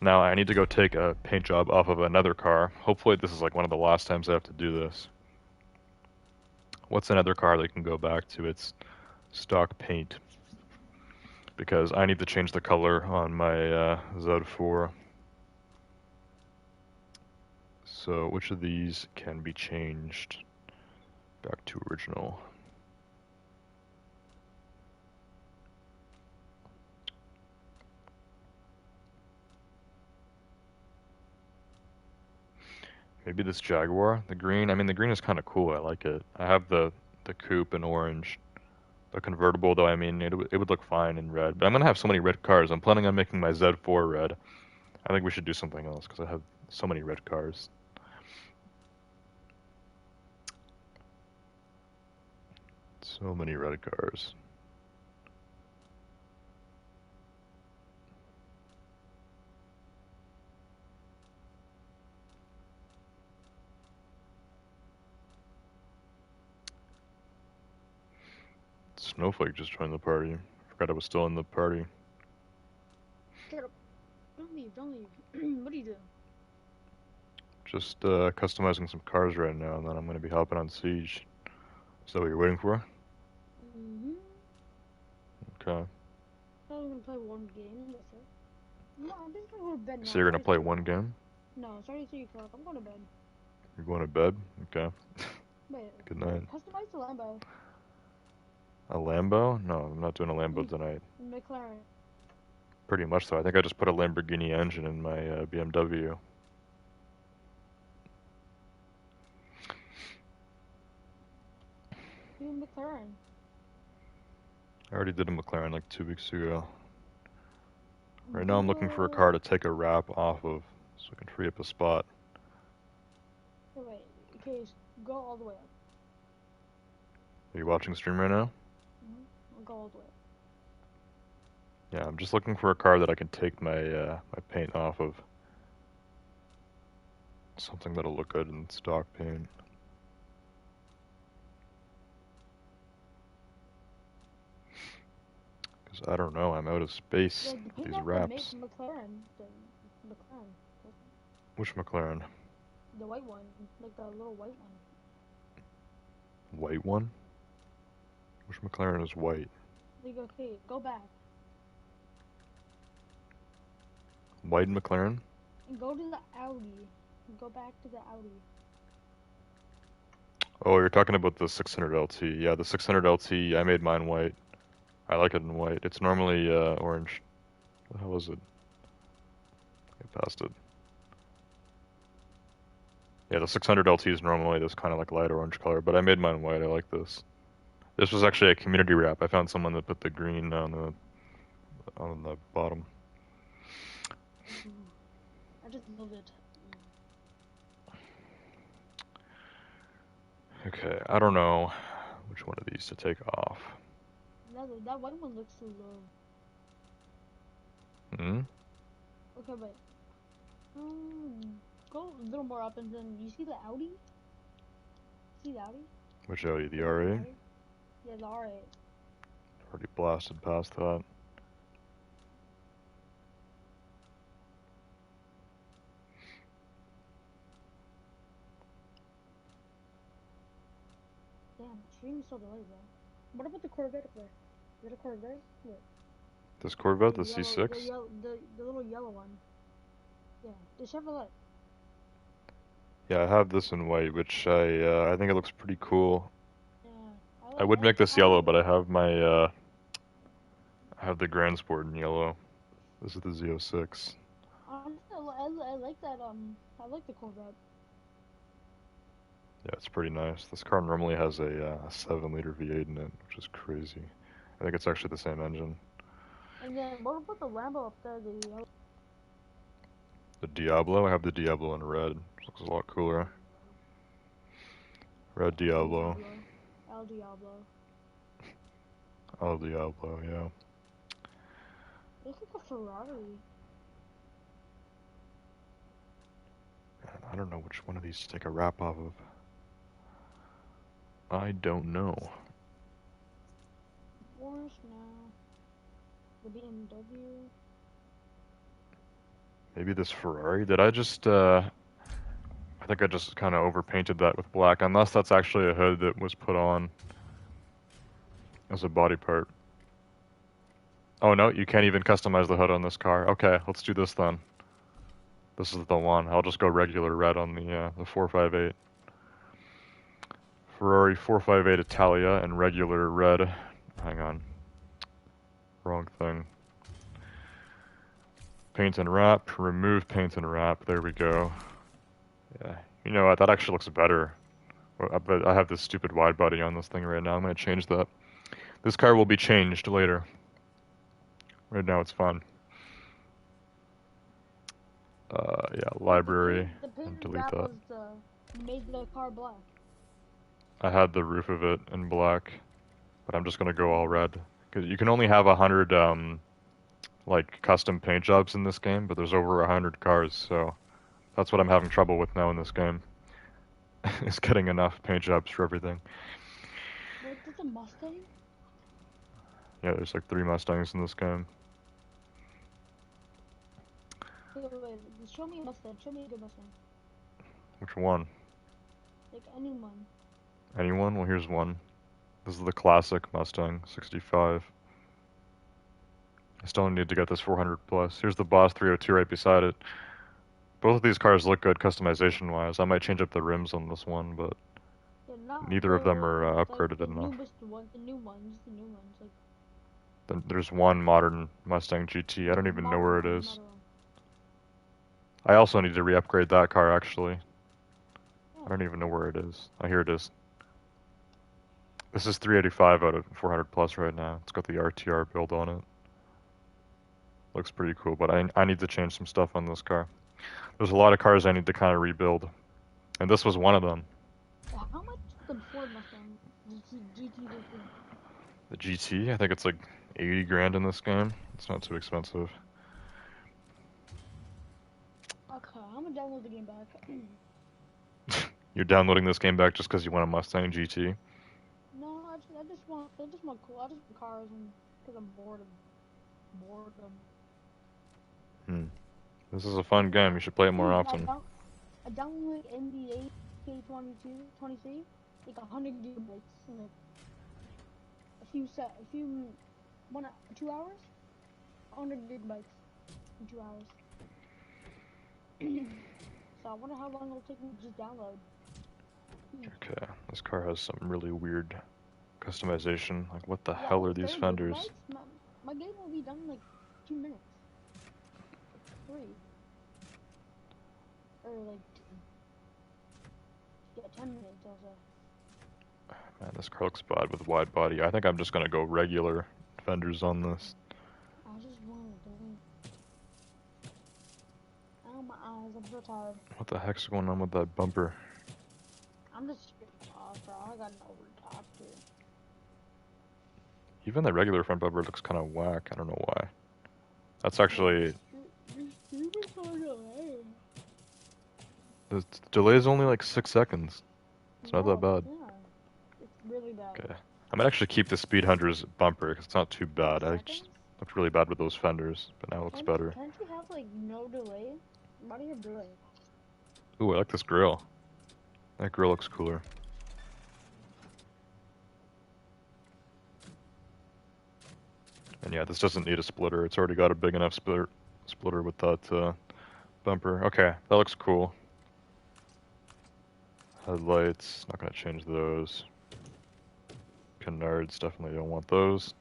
Now I need to go take a paint job off of another car. Hopefully this is like one of the last times I have to do this. What's another car that can go back to its stock paint? Because I need to change the color on my Z4. So which of these can be changed back to original? Maybe this Jaguar, the green. I mean, the green is kind of cool. I like it. I have the coupe in orange. The convertible, though, I mean, it would look fine in red. But I'm gonna have so many red cars. I'm planning on making my Z4 red. I think we should do something else because I have so many red cars. So many red cars. Snowflake just joined the party. Forgot I was still in the party. Get up. Don't leave, don't leave. What are you doing? Just customizing some cars right now, and then I'm gonna be hopping on Siege. Is that what you're waiting for? Mm-hmm. Okay. I was gonna play one game, that's it. No, I'm just gonna go to bed now. So you're gonna play one game? No, sorry to you, Clark. I'm going to bed. You're going to bed? Okay. Wait. Good night. Customize the Lambo. A Lambo? No, I'm not doing a Lambo tonight. McLaren. Pretty much so. I think I just put a Lamborghini engine in my BMW. Do McLaren. I already did a McLaren like 2 weeks ago. Right now I'm looking for a car to take a wrap off of so I can free up a spot. Wait, okay, go all the way up. Are you watching stream right now? I'll go all the way up. Yeah, I'm just looking for a car that I can take my my paint off of. Something that'll look good in stock paint. Because I don't know, I'm out of space with these wraps. McLaren. Which McLaren? The white one, like the little white one. White one? Which McLaren is white? Like, okay, go back. White McLaren? And go to the Audi. Go back to the Audi. Oh, you're talking about the 600 LT. Yeah, the 600 LT, I made mine white. I like it in white. It's normally orange. What the hell is it? I passed it. Yeah, the 600 LT is normally this kind of like light orange color, but I made mine white. I like this. This was actually a community wrap. I found someone that put the green on the bottom. I just love it. Okay, I don't know which one of these to take off. That white one looks too low. Hmm? Okay, but go a little more up and then you see the Audi? See the Audi? Which Audi? The R8? Yeah, the R8. Already blasted past that. Damn, stream's so delayed, bro. What about the Corvette up there? Is it a Corvette? What? This Corvette, the yellow, C6. the little yellow one. Yeah, the Chevrolet. Yeah, I have this in white, which I think it looks pretty cool. Yeah, I would make this I yellow, like but I have I have the Grand Sport in yellow. This is the Z06. I like that. I like the Corvette. Yeah, it's pretty nice. This car normally has a 7-liter V8 in it, which is crazy. I think it's actually the same engine. And then what about the Lambo up there? The Diablo, I have the Diablo in red, which looks a lot cooler. Red Diablo. El Diablo. El Diablo, yeah. It looks like a Ferrari. Man, I don't know which one of these to take a wrap off of. I don't know. Porsche now. The BMW. Maybe this Ferrari? Did I just, I think I just kind of overpainted that with black, unless that's actually a hood that was put on as a body part. Oh no, you can't even customize the hood on this car. Okay, let's do this then. This is the one. I'll just go regular red on the 458. Ferrari 458 Italia and regular red. Hang on. Wrong thing. Paint and wrap. Remove paint and wrap. There we go. Yeah. You know what? That actually looks better. But I have this stupid wide body on this thing right now. I'm going to change that. This car will be changed later. Right now it's fun. Yeah, library. The paint And and delete wrap that. was made the car black. I had the roof of it in black, but I'm just gonna go all red. Cause you can only have 100 like custom paint jobs in this game, but there's over 100 cars, so that's what I'm having trouble with now in this game. Is getting enough paint jobs for everything. Wait, that's a Mustang? Yeah, there's like 3 Mustangs in this game. Wait, show me a Mustang. Show me a good Mustang. Which one? Like anyone. Anyone? Well, here's one. This is the classic Mustang 65. I still need to get this 400 plus. Here's the Boss 302 right beside it. Both of these cars look good customization wise. I might change up the rims on this one, but Yeah, not neither of them are like upgraded the enough. the new ones. Like Then there's one modern Mustang GT. I don't even know where it is. modern. I also need to re-upgrade that car actually. Oh. I don't even know where it is. Oh, here it is. This is 385 out of 400 plus right now. It's got the RTR build on it. Looks pretty cool, but I need to change some stuff on this car. There's a lot of cars I need to kind of rebuild, and this was one of them. How much is the Ford Mustang GT? The GT, I think it's like 80 grand in this game. It's not too expensive. Okay, I'm gonna download the game back. You're downloading this game back just because you want a Mustang GT? No, I just want cool. I just want cars and because I'm bored of boredom. This is a fun game. You should play it more Dude, often. I downloaded NBA K23, like 100 gigabytes in like a few 2 hours. 100 gigabytes in 2 hours. So I wonder how long it'll take me to just download. Okay, this car has some really weird customization. Like, what the Yeah, hell are with these 30 fenders? gigabytes, my game will be done in like 2 minutes. 3. Or like, yeah, 10 minutes also. Man, this car looks bad with wide body. I think I'm just gonna go regular fenders on this. I just want to ow, my eyes, I'm so tired. What the heck's going on with that bumper? I'm just off, bro. I got nowhere to talk to. Even the regular front bumper looks kind of whack. I don't know why. That's actually... The delay is only like 6 seconds. It's not that bad. Yeah, it's really bad. Okay. I might actually keep the Speed Hunter's bumper because it's not too bad. I just looked really bad with those fenders, but now it looks better. Can't you have like no delay? Why do you have delay? Ooh, I like this grill. That grill looks cooler. And yeah, this doesn't need a splitter. It's already got a big enough splitter with that bumper. Okay, that looks cool. Headlights, not gonna change those. Canards, definitely don't want those.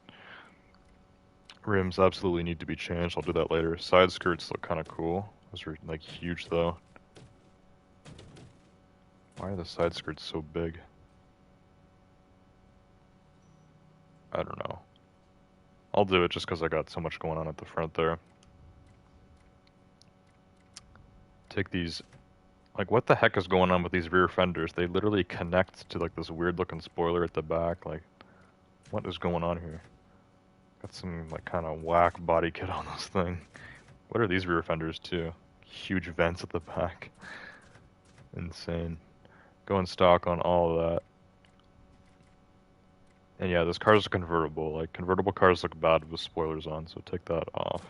Rims absolutely need to be changed. I'll do that later. Side skirts look kind of cool. Those are like huge though. Why are the side skirts so big? I don't know. I'll do it just because I got so much going on at the front there. Take these. Like, what the heck is going on with these rear fenders? They literally connect to like this weird looking spoiler at the back. Like, what is going on here? Got some like kind of whack body kit on this thing. What are these rear fenders too? Huge vents at the back. Insane. Going stock on all of that. And yeah, this car's a convertible. Like, convertible cars look bad with spoilers on, so take that off.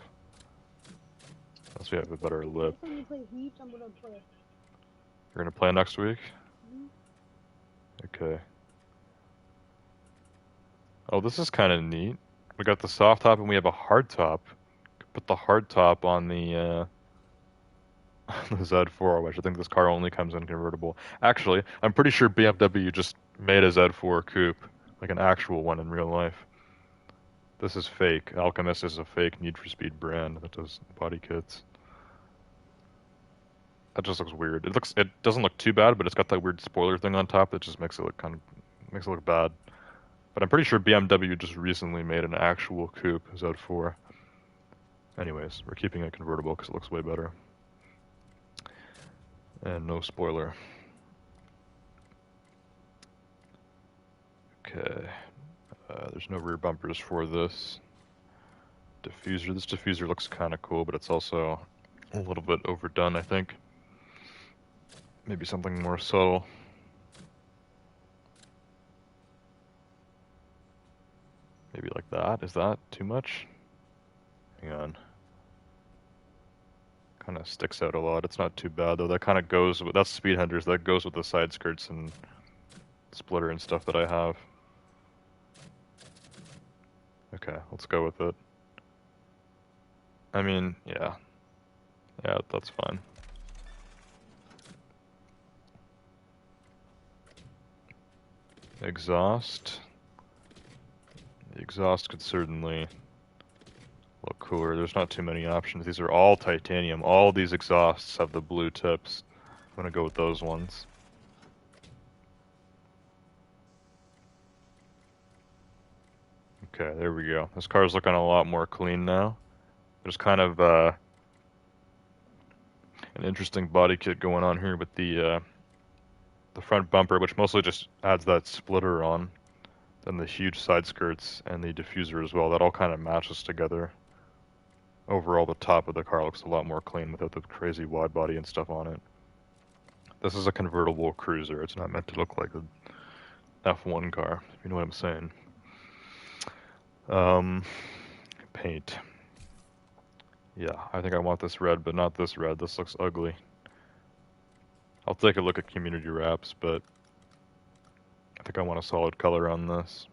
Unless we have a better lip. Next time you play Heat, I'm gonna play. You're gonna play next week? Mhm. Okay. Oh, this is kind of neat. We got the soft top and we have a hard top. Put the hard top on the the Z4, which I think this car only comes in convertible. Actually, I'm pretty sure BMW just made a Z4 coupe, like an actual one in real life. This is fake. Alchemist is a fake Need for Speed brand that does body kits. That just looks weird. It doesn't look too bad, but it's got that weird spoiler thing on top that just makes it look bad. But I'm pretty sure BMW just recently made an actual coupe Z4. Anyways, we're keeping it convertible because it looks way better. And no spoiler. Okay. There's no rear bumpers for this. Diffuser. This diffuser looks kind of cool, but it's also a little bit overdone, I think. Maybe something more subtle. Maybe like that. Is that too much? Hang on. Kind of sticks out a lot. It's not too bad though. That kind of goes with, that's Speed Hunters. That goes with the side skirts and splitter and stuff that I have. Okay, let's go with it. I mean, yeah. Yeah, that's fine. Exhaust. The exhaust could certainly look cooler. There's not too many options. These are all titanium. All these exhausts have the blue tips. I'm gonna go with those ones. Okay, there we go. This car's looking a lot more clean now. There's kind of an interesting body kit going on here with the front bumper, which mostly just adds that splitter on. Then the huge side skirts and the diffuser as well. That all kind of matches together. Overall, the top of the car looks a lot more clean without the crazy wide body and stuff on it. This is a convertible cruiser. It's not meant to look like an F1 car, if you know what I'm saying. Paint. Yeah, I think I want this red, but not this red. This looks ugly. I'll take a look at community wraps, but I think I want a solid color on this.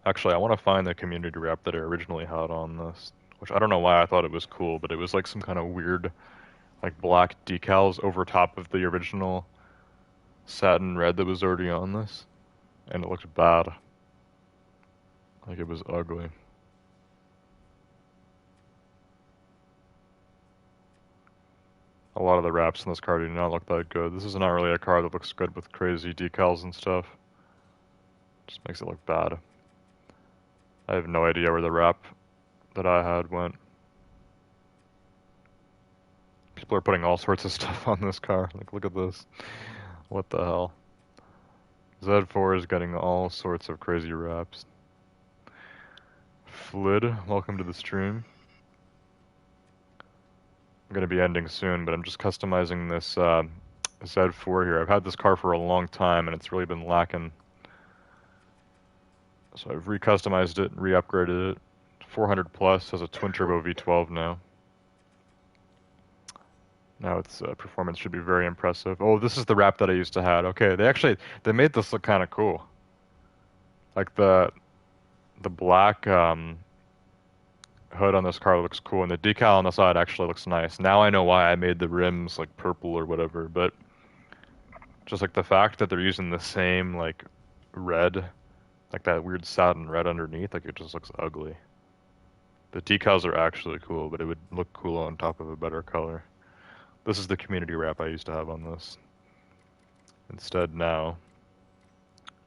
Actually, I want to find the community wrap that I originally had on this, which I don't know why I thought it was cool, but it was like some kind of weird, like black decals over top of the original satin red that was already on this, and it looked bad. Like it was ugly. A lot of the wraps in this car do not look that good. This is not really a car that looks good with crazy decals and stuff. Just makes it look bad. I have no idea where the wrap that I had went. People are putting all sorts of stuff on this car. Like, look at this. What the hell? Z4 is getting all sorts of crazy wraps. Flid, welcome to the stream. I'm gonna be ending soon, but I'm just customizing this Z4 here. I've had this car for a long time, and it's really been lacking. So I've recustomized it, re-upgraded it. 400 plus, has a twin turbo V12 now. Now its performance should be very impressive. Oh, this is the wrap that I used to have. Okay, they made this look kind of cool. Like the black hood on this car looks cool, and the decal on the side actually looks nice. Now I know why I made the rims like purple or whatever, but just like the fact that they're using the same like red, like that weird satin red underneath, like it just looks ugly. The decals are actually cool, but it would look cool on top of a better color. This is the community wrap I used to have on this. Instead now,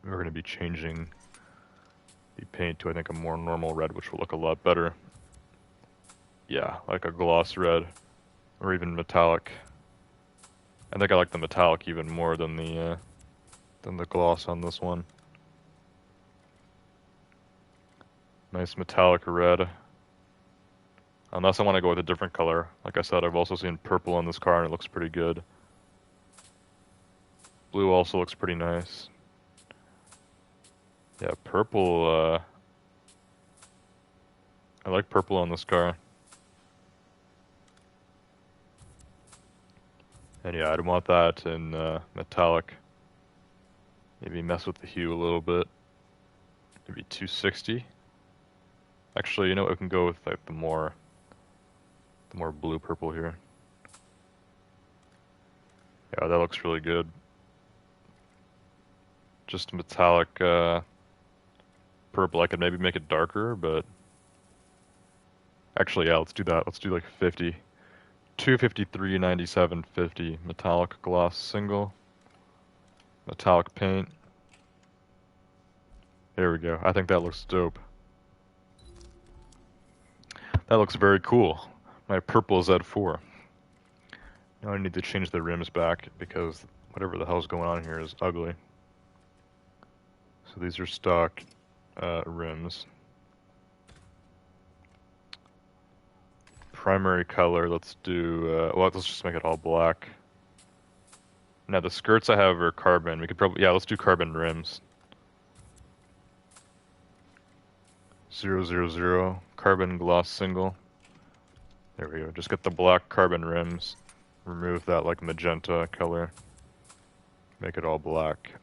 we're going to be changing the paint to I think a more normal red, which will look a lot better. Yeah, like a gloss red, or even metallic. I think I like the metallic even more than the gloss on this one. Nice metallic red. Unless I want to go with a different color. Like I said, I've also seen purple on this car and it looks pretty good. Blue also looks pretty nice. Yeah, purple, I like purple on this car. And yeah, I'd want that in metallic. Maybe mess with the hue a little bit. Maybe 260. Actually, you know what, we can go with like the more blue purple here. Yeah, that looks really good. Just metallic purple. I could maybe make it darker, but actually, yeah, let's do that. Let's do like 50. 253, 97, 50. Metallic gloss single. Metallic paint. There we go. I think that looks dope. That looks very cool. My purple Z4. Now I need to change the rims back because whatever the hell's going on here is ugly. So these are stock rims. Primary color, let's do, well, let's just make it all black. Now the skirts I have are carbon. We could probably, yeah, let's do carbon rims. 000, carbon gloss single. There we go. Just get the black carbon rims. Remove that like magenta color. Make it all black.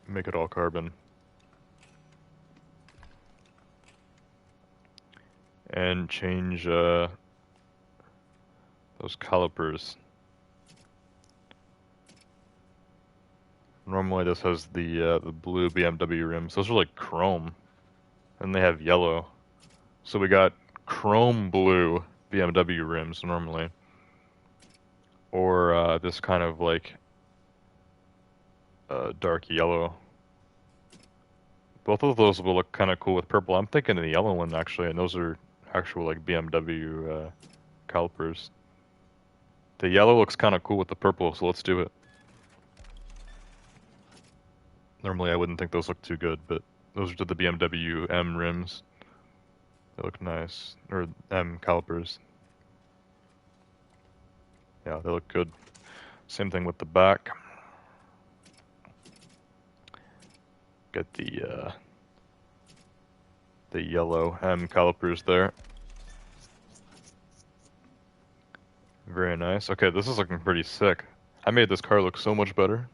Make it all carbon. And change those calipers. Normally this has the blue BMW rims. Those are like chrome. And they have yellow. So we got chrome blue BMW rims normally. Or this kind of like dark yellow. Both of those will look kind of cool with purple. I'm thinking of the yellow one actually, and those are actual like BMW calipers. The yellow looks kind of cool with the purple, so let's do it. Normally I wouldn't think those look too good, but those are the BMW M rims. They look nice. Or M calipers. Yeah, they look good. Same thing with the back. Get the yellow M calipers there. Very nice. Okay, this is looking pretty sick. I made this car look so much better.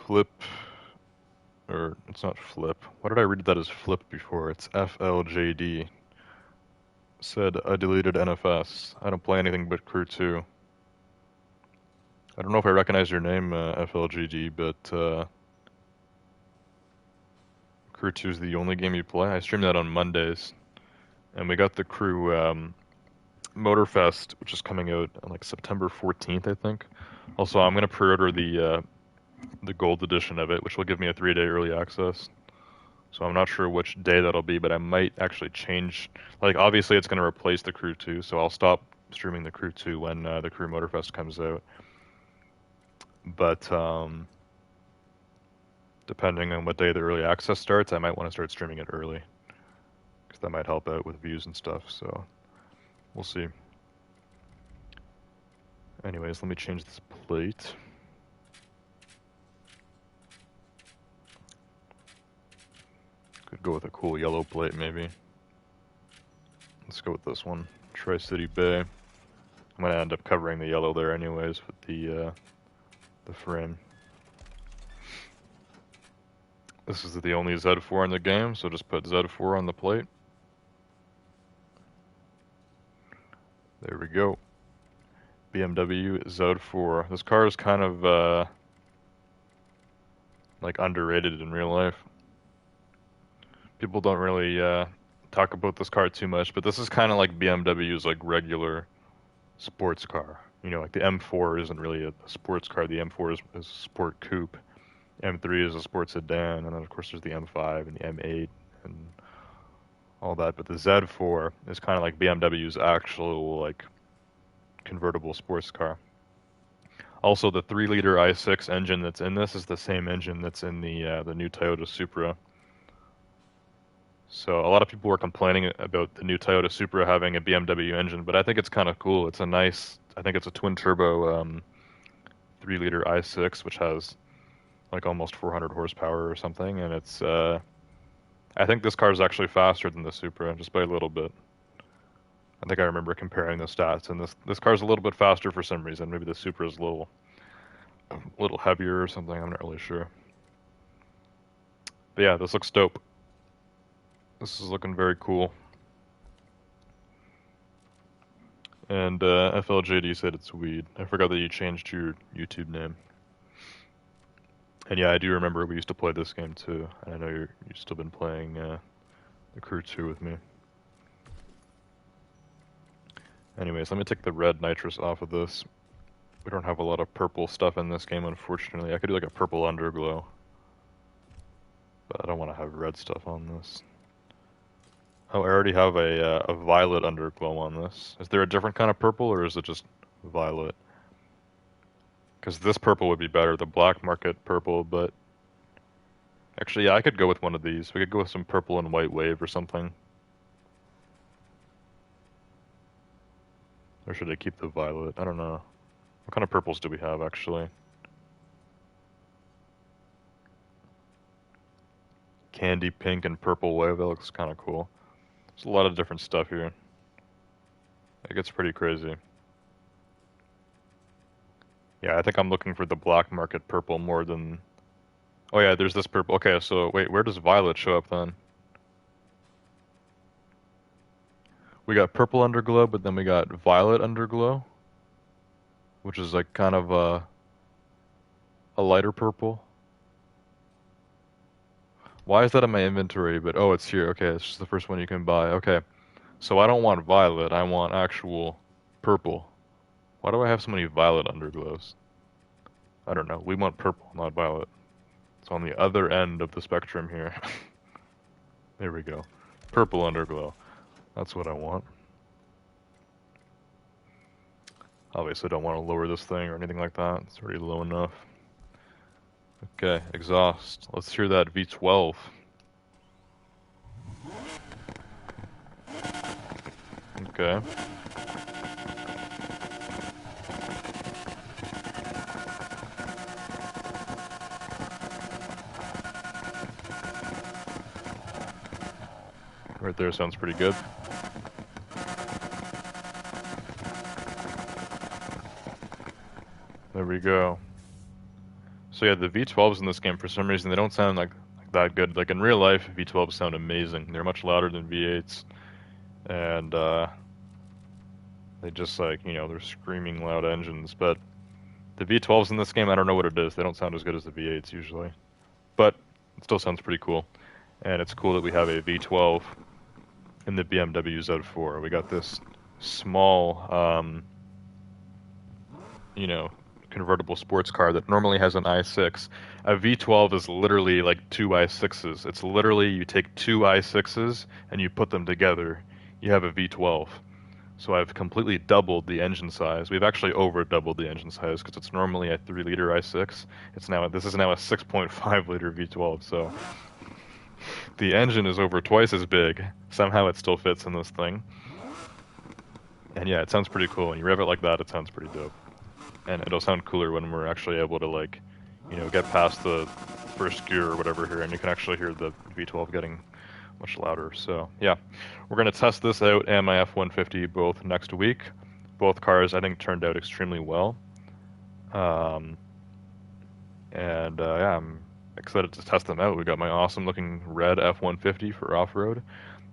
Flip, or it's not flip. Why did I read that as flip before? It's FLJD. Said I deleted NFS. I don't play anything but Crew 2. I don't know if I recognize your name, FLGD, but Crew 2 is the only game you play. I stream that on Mondays. And we got the Crew Motorfest, which is coming out on like September 14th, I think. Also, I'm going to pre-order the gold edition of it, which will give me a 3-day early access. So I'm not sure which day that'll be, but I might actually change. Like, obviously it's going to replace the Crew 2, so I'll stop streaming the Crew 2 when the Crew Motorfest comes out. But depending on what day the early access starts, I might want to start streaming it early, because that might help out with views and stuff, so we'll see. Anyways, let me change this plate. Could go with a cool yellow plate, maybe. Let's go with this one. Tri-City Bay. I'm gonna end up covering the yellow there anyways with the frame. This is the only Z4 in the game, so just put Z4 on the plate. There we go. BMW Z4. This car is kind of like underrated in real life. People don't really talk about this car too much, but this is kind of like BMW's like regular sports car. You know, like the M4 isn't really a sports car. The M4 is a sport coupe. M3 is a sports sedan, and then of course there's the M5 and the M8 and all that. But the Z4 is kind of like BMW's actual like convertible sports car. Also, the 3-liter i6 engine that's in this is the same engine that's in the new Toyota Supra. So a lot of people were complaining about the new Toyota Supra having a BMW engine, but I think it's kind of cool. It's a nice, I think it's a twin turbo 3-liter i6, which has like almost 400 horsepower or something, and it's I think this car is actually faster than the Supra, just by a little bit. I think I remember comparing the stats, and this car's a little bit faster for some reason. Maybe the Supra is a little heavier or something. I'm not really sure. But yeah, this looks dope. This is looking very cool. And FLJD said it's weed. I forgot that you changed your YouTube name. And yeah, I do remember we used to play this game too. And I know you've still been playing the Crew 2 with me. Anyways, let me take the red nitrous off of this. We don't have a lot of purple stuff in this game, unfortunately. I could do like a purple underglow, but I don't want to have red stuff on this. Oh, I already have a violet underglow on this. Is there a different kind of purple, or is it just violet? Because this purple would be better, the black market purple, but... Actually, yeah, I could go with one of these. We could go with some purple and white wave or something. Or should I keep the violet? I don't know. What kind of purples do we have, actually? Candy pink and purple wave, that looks kind of cool. There's a lot of different stuff here. It gets pretty crazy. Yeah, I think I'm looking for the black market purple more than... Oh yeah, there's this purple. Okay, so wait, where does violet show up then? We got purple underglow, but then we got violet underglow, which is like kind of a lighter purple. Why is that in my inventory? But oh, it's here. Okay, it's just the first one you can buy. Okay, so I don't want violet. I want actual purple. Why do I have so many violet underglows? I don't know. We want purple, not violet. It's on the other end of the spectrum here. There we go. Purple underglow. That's what I want. Obviously, don't want to lower this thing or anything like that. It's already low enough. Okay, exhaust. Let's hear that V12. Okay. Right there sounds pretty good. There we go. So yeah, the V12s in this game, for some reason, they don't sound like that good. Like in real life, V12s sound amazing. They're much louder than V8s. And they just like, you know, they're screaming loud engines. But the V12s in this game, I don't know what it is. They don't sound as good as the V8s usually. But it still sounds pretty cool. And it's cool that we have a V12 in the BMW Z4. We got this small, you know, convertible sports car that normally has an i6. A V12 is literally like two i6s. It's literally you take two i6s and you put them together. You have a V12. So I've completely doubled the engine size. We've actually over doubled the engine size because it's normally a 3-liter i6. This is now a 6.5-liter V12. So the engine is over twice as big. Somehow it still fits in this thing. And yeah, it sounds pretty cool. When you rev it like that, it sounds pretty dope. And it'll sound cooler when we're actually able to, like, you know, get past the first gear or whatever here, and you can actually hear the V12 getting much louder. So yeah, we're gonna test this out and my F-150 both next week. Both cars I think turned out extremely well. Um, and yeah, I'm excited to test them out. We got my awesome looking red F-150 for off-road.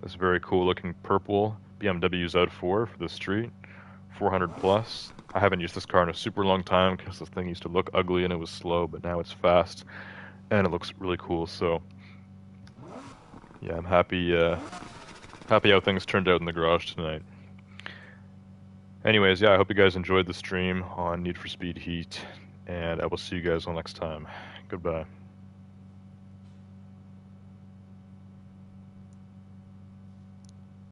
This very cool looking purple BMW Z4 for the street, 400 plus. I haven't used this car in a super long time because this thing used to look ugly and it was slow, but now it's fast and it looks really cool. So yeah, I'm happy happy how things turned out in the garage tonight. Anyways, yeah, I hope you guys enjoyed the stream on Need for Speed Heat, and I will see you guys all next time. Goodbye.